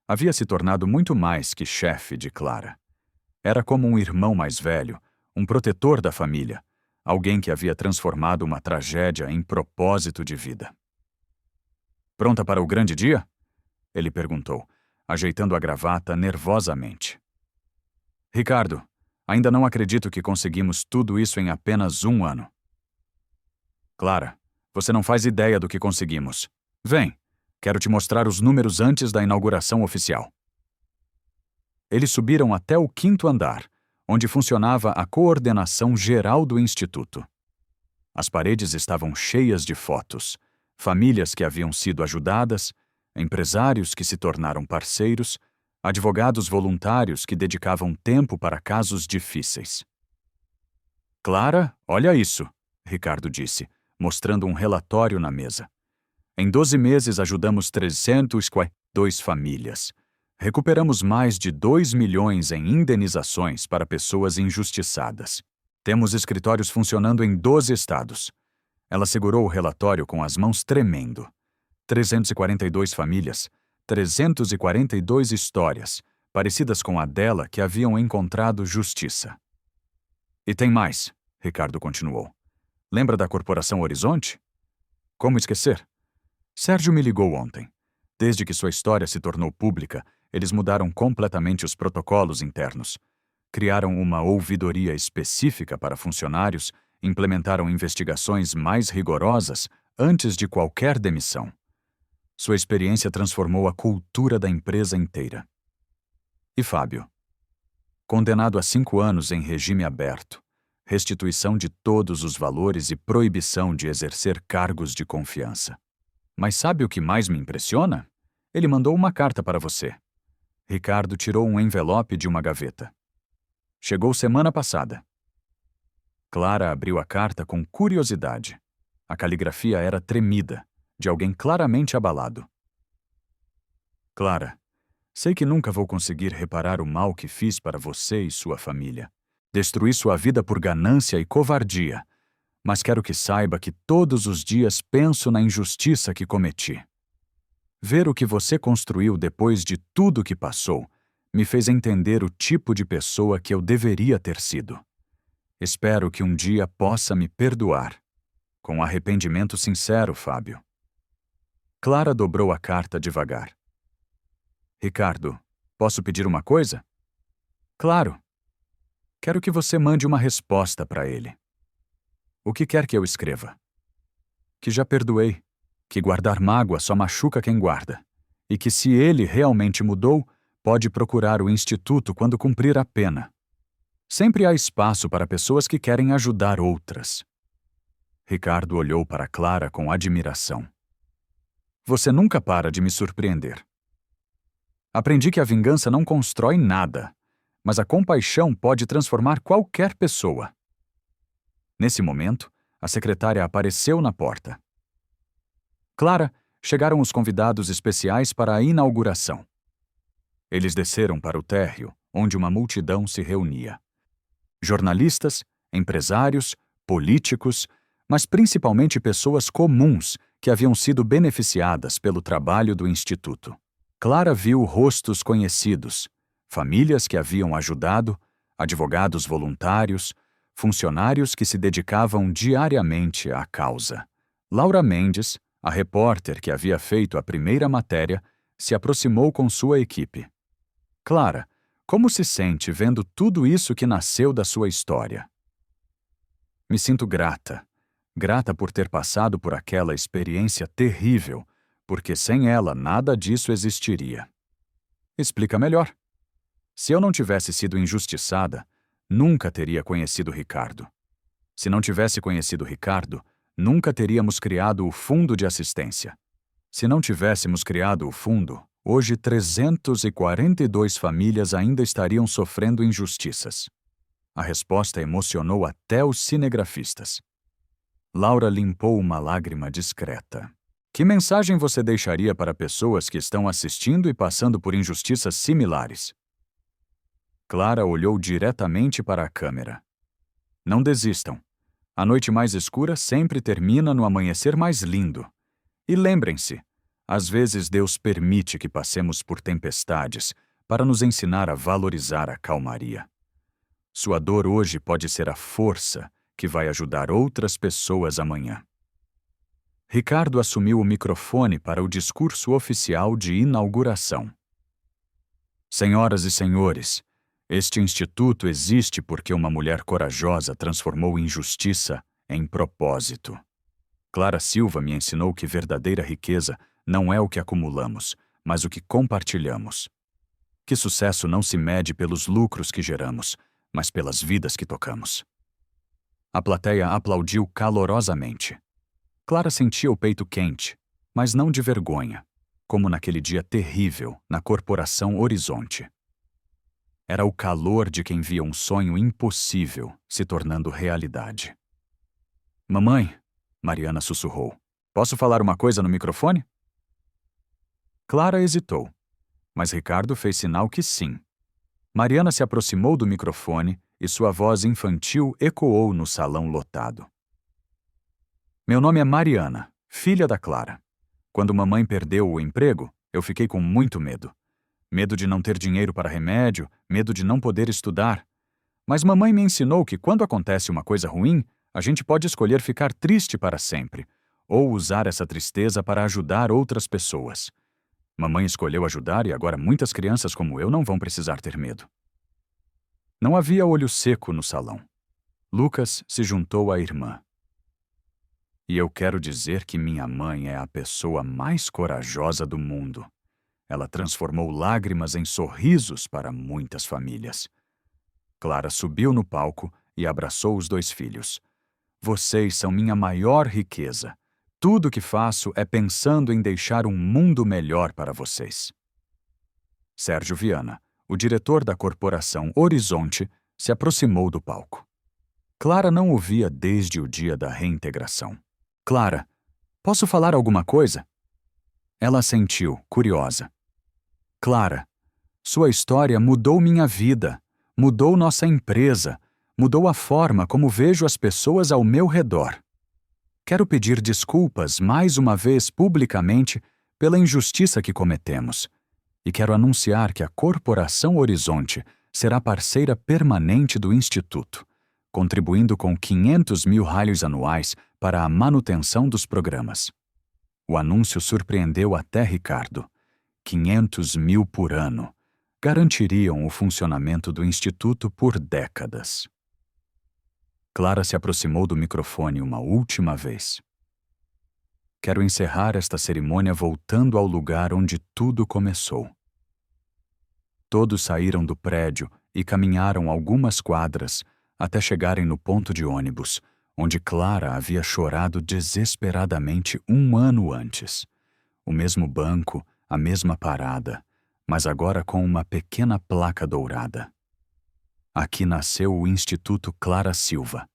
Havia se tornado muito mais que chefe de Clara. Era como um irmão mais velho, um protetor da família, alguém que havia transformado uma tragédia em propósito de vida. Pronta para o grande dia? Ele perguntou, ajeitando a gravata nervosamente. Ricardo, ainda não acredito que conseguimos tudo isso em apenas 1 ano. Clara, você não faz ideia do que conseguimos. Vem, quero te mostrar os números antes da inauguração oficial. Eles subiram até o 5º andar, onde funcionava a coordenação geral do Instituto. As paredes estavam cheias de fotos, famílias que haviam sido ajudadas, empresários que se tornaram parceiros, advogados voluntários que dedicavam tempo para casos difíceis. Clara, olha isso, Ricardo disse, mostrando um relatório na mesa. Em 12 meses ajudamos 302 famílias. Recuperamos mais de 2 milhões em indenizações para pessoas injustiçadas. Temos escritórios funcionando em 12 estados. Ela segurou o relatório com as mãos tremendo. 342 famílias, 342 histórias, parecidas com a dela que haviam encontrado justiça. E tem mais, Ricardo continuou. Lembra da Corporação Horizonte? Como esquecer? Sérgio me ligou ontem. Desde que sua história se tornou pública, eles mudaram completamente os protocolos internos. Criaram uma ouvidoria específica para funcionários, implementaram investigações mais rigorosas antes de qualquer demissão. Sua experiência transformou a cultura da empresa inteira. E Fábio? Condenado a 5 anos em regime aberto, restituição de todos os valores e proibição de exercer cargos de confiança. Mas sabe o que mais me impressiona? Ele mandou uma carta para você. Ricardo tirou um envelope de uma gaveta. Chegou semana passada. Clara abriu a carta com curiosidade. A caligrafia era tremida, de alguém claramente abalado. Clara, sei que nunca vou conseguir reparar o mal que fiz para você e sua família. Destruí sua vida por ganância e covardia, mas quero que saiba que todos os dias penso na injustiça que cometi. Ver o que você construiu depois de tudo que passou me fez entender o tipo de pessoa que eu deveria ter sido. Espero que um dia possa me perdoar. Com arrependimento sincero, Fábio. Clara dobrou a carta devagar. Ricardo, posso pedir uma coisa? Claro. Quero que você mande uma resposta para ele. O que quer que eu escreva? Que já perdoei, que guardar mágoa só machuca quem guarda, e que se ele realmente mudou, pode procurar o instituto quando cumprir a pena. Sempre há espaço para pessoas que querem ajudar outras. Ricardo olhou para Clara com admiração. Você nunca para de me surpreender. Aprendi que a vingança não constrói nada, mas a compaixão pode transformar qualquer pessoa. Nesse momento, a secretária apareceu na porta. Clara, chegaram os convidados especiais para a inauguração. Eles desceram para o térreo, onde uma multidão se reunia. Jornalistas, empresários, políticos, mas principalmente pessoas comuns que haviam sido beneficiadas pelo trabalho do Instituto. Clara viu rostos conhecidos, famílias que haviam ajudado, advogados voluntários, funcionários que se dedicavam diariamente à causa. Laura Mendes, a repórter que havia feito a primeira matéria, se aproximou com sua equipe. Clara, como se sente vendo tudo isso que nasceu da sua história? Me sinto grata. Grata por ter passado por aquela experiência terrível, porque sem ela nada disso existiria. Explica melhor. Se eu não tivesse sido injustiçada, nunca teria conhecido Ricardo. Se não tivesse conhecido Ricardo, nunca teríamos criado o Fundo de Assistência. Se não tivéssemos criado o fundo, hoje 342 famílias ainda estariam sofrendo injustiças. A resposta emocionou até os cinegrafistas. Laura limpou uma lágrima discreta. Que mensagem você deixaria para pessoas que estão assistindo e passando por injustiças similares? Clara olhou diretamente para a câmera. Não desistam. A noite mais escura sempre termina no amanhecer mais lindo. E lembrem-se, às vezes Deus permite que passemos por tempestades para nos ensinar a valorizar a calmaria. Sua dor hoje pode ser a força que vai ajudar outras pessoas amanhã. Ricardo assumiu o microfone para o discurso oficial de inauguração. Senhoras e senhores, este instituto existe porque uma mulher corajosa transformou injustiça em propósito. Clara Silva me ensinou que verdadeira riqueza não é o que acumulamos, mas o que compartilhamos. Que sucesso não se mede pelos lucros que geramos, mas pelas vidas que tocamos. A plateia aplaudiu calorosamente. Clara sentia o peito quente, mas não de vergonha, como naquele dia terrível na Corporação Horizonte. Era o calor de quem via um sonho impossível se tornando realidade. Mamãe, Mariana sussurrou, posso falar uma coisa no microfone? Clara hesitou, mas Ricardo fez sinal que sim. Mariana se aproximou do microfone e sua voz infantil ecoou no salão lotado. Meu nome é Mariana, filha da Clara. Quando mamãe perdeu o emprego, eu fiquei com muito medo. Medo de não ter dinheiro para remédio, medo de não poder estudar. Mas mamãe me ensinou que quando acontece uma coisa ruim, a gente pode escolher ficar triste para sempre, ou usar essa tristeza para ajudar outras pessoas. Mamãe escolheu ajudar e agora muitas crianças como eu não vão precisar ter medo. Não havia olho seco no salão. Lucas se juntou à irmã. E eu quero dizer que minha mãe é a pessoa mais corajosa do mundo. Ela transformou lágrimas em sorrisos para muitas famílias. Clara subiu no palco e abraçou os dois filhos. Vocês são minha maior riqueza. Tudo que faço é pensando em deixar um mundo melhor para vocês. Sérgio Viana, o diretor da Corporação Horizonte, se aproximou do palco. Clara não o via desde o dia da reintegração. Clara, posso falar alguma coisa? Ela assentiu, curiosa. Clara, sua história mudou minha vida, mudou nossa empresa, mudou a forma como vejo as pessoas ao meu redor. Quero pedir desculpas mais uma vez publicamente pela injustiça que cometemos. E quero anunciar que a Corporação Horizonte será parceira permanente do Instituto, contribuindo com 500 mil ralhos anuais para a manutenção dos programas. O anúncio surpreendeu até Ricardo. 500 mil por ano garantiriam o funcionamento do Instituto por décadas. Clara se aproximou do microfone uma última vez. Quero encerrar esta cerimônia voltando ao lugar onde tudo começou. Todos saíram do prédio e caminharam algumas quadras até chegarem no ponto de ônibus, onde Clara havia chorado desesperadamente um ano antes. O mesmo banco, a mesma parada, mas agora com uma pequena placa dourada. Aqui nasceu o Instituto Clara Silva,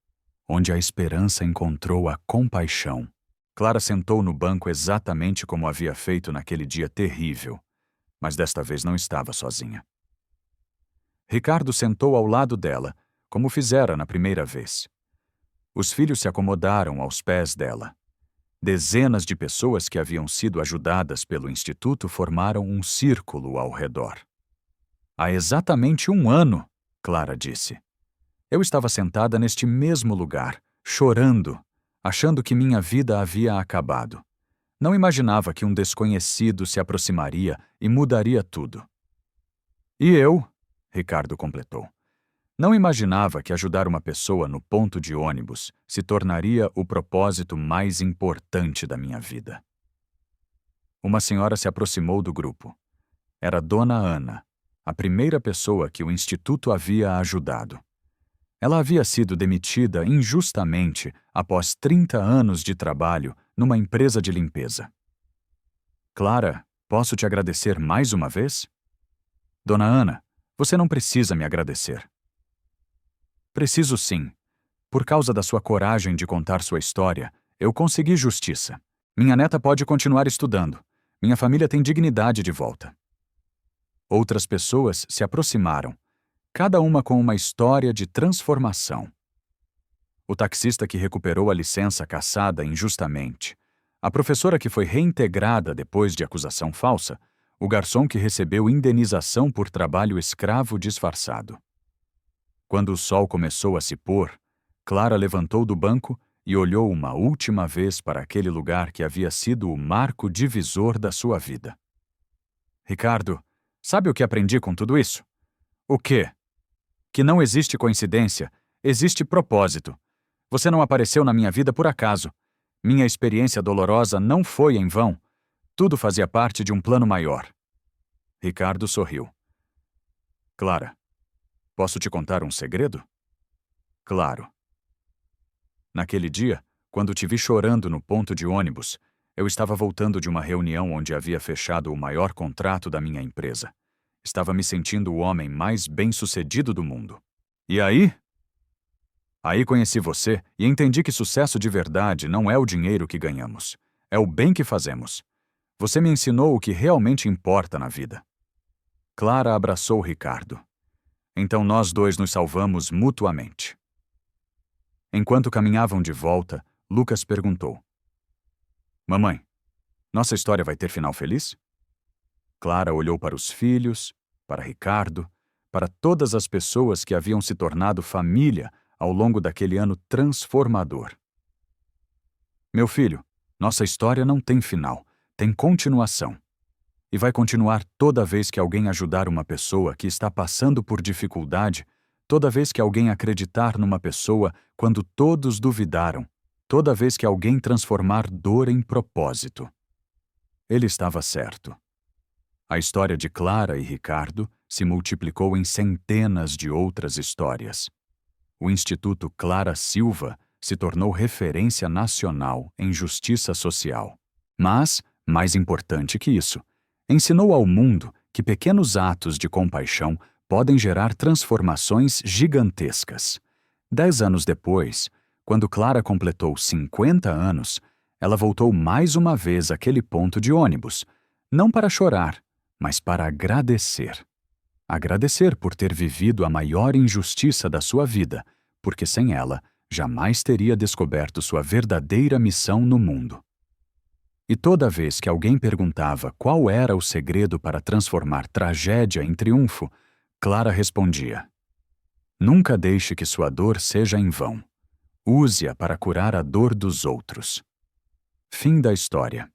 onde a esperança encontrou a compaixão. Clara sentou no banco exatamente como havia feito naquele dia terrível, mas desta vez não estava sozinha. Ricardo sentou ao lado dela, como fizera na primeira vez. Os filhos se acomodaram aos pés dela. Dezenas de pessoas que haviam sido ajudadas pelo Instituto formaram um círculo ao redor. Há exatamente 1 ano, Clara disse. Eu estava sentada neste mesmo lugar, chorando, achando que minha vida havia acabado. Não imaginava que um desconhecido se aproximaria e mudaria tudo. E eu, Ricardo completou, não imaginava que ajudar uma pessoa no ponto de ônibus se tornaria o propósito mais importante da minha vida. Uma senhora se aproximou do grupo. Era Dona Ana, a primeira pessoa que o Instituto havia ajudado. Ela havia sido demitida injustamente após 30 anos de trabalho numa empresa de limpeza. Clara, posso te agradecer mais uma vez? Dona Ana, você não precisa me agradecer. Preciso sim. Por causa da sua coragem de contar sua história, eu consegui justiça. Minha neta pode continuar estudando. Minha família tem dignidade de volta. Outras pessoas se aproximaram, cada uma com uma história de transformação. O taxista que recuperou a licença cassada injustamente, a professora que foi reintegrada depois de acusação falsa, o garçom que recebeu indenização por trabalho escravo disfarçado. Quando o sol começou a se pôr, Clara levantou do banco e olhou uma última vez para aquele lugar que havia sido o marco divisor da sua vida. Ricardo, sabe o que aprendi com tudo isso? O quê? Que não existe coincidência, existe propósito. Você não apareceu na minha vida por acaso. Minha experiência dolorosa não foi em vão. Tudo fazia parte de um plano maior. Ricardo sorriu. Clara, posso te contar um segredo? Claro. Naquele dia, quando te vi chorando no ponto de ônibus, eu estava voltando de uma reunião onde havia fechado o maior contrato da minha empresa. Estava me sentindo o homem mais bem-sucedido do mundo. E aí? Aí conheci você e entendi que sucesso de verdade não é o dinheiro que ganhamos. É o bem que fazemos. Você me ensinou o que realmente importa na vida. Clara abraçou Ricardo. Então nós dois nos salvamos mutuamente. Enquanto caminhavam de volta, Lucas perguntou. Mamãe, nossa história vai ter final feliz? Clara olhou para os filhos, para Ricardo, para todas as pessoas que haviam se tornado família ao longo daquele ano transformador. Meu filho, nossa história não tem final, tem continuação. E vai continuar toda vez que alguém ajudar uma pessoa que está passando por dificuldade, toda vez que alguém acreditar numa pessoa quando todos duvidaram, toda vez que alguém transformar dor em propósito. Ele estava certo. A história de Clara e Ricardo se multiplicou em centenas de outras histórias. O Instituto Clara Silva se tornou referência nacional em justiça social. Mas, mais importante que isso, ensinou ao mundo que pequenos atos de compaixão podem gerar transformações gigantescas. 10 anos depois, quando Clara completou 50 anos, ela voltou mais uma vez àquele ponto de ônibus, não para chorar, mas para agradecer. Agradecer por ter vivido a maior injustiça da sua vida, porque sem ela, jamais teria descoberto sua verdadeira missão no mundo. E toda vez que alguém perguntava qual era o segredo para transformar tragédia em triunfo, Clara respondia: nunca deixe que sua dor seja em vão. Use-a para curar a dor dos outros. Fim da história.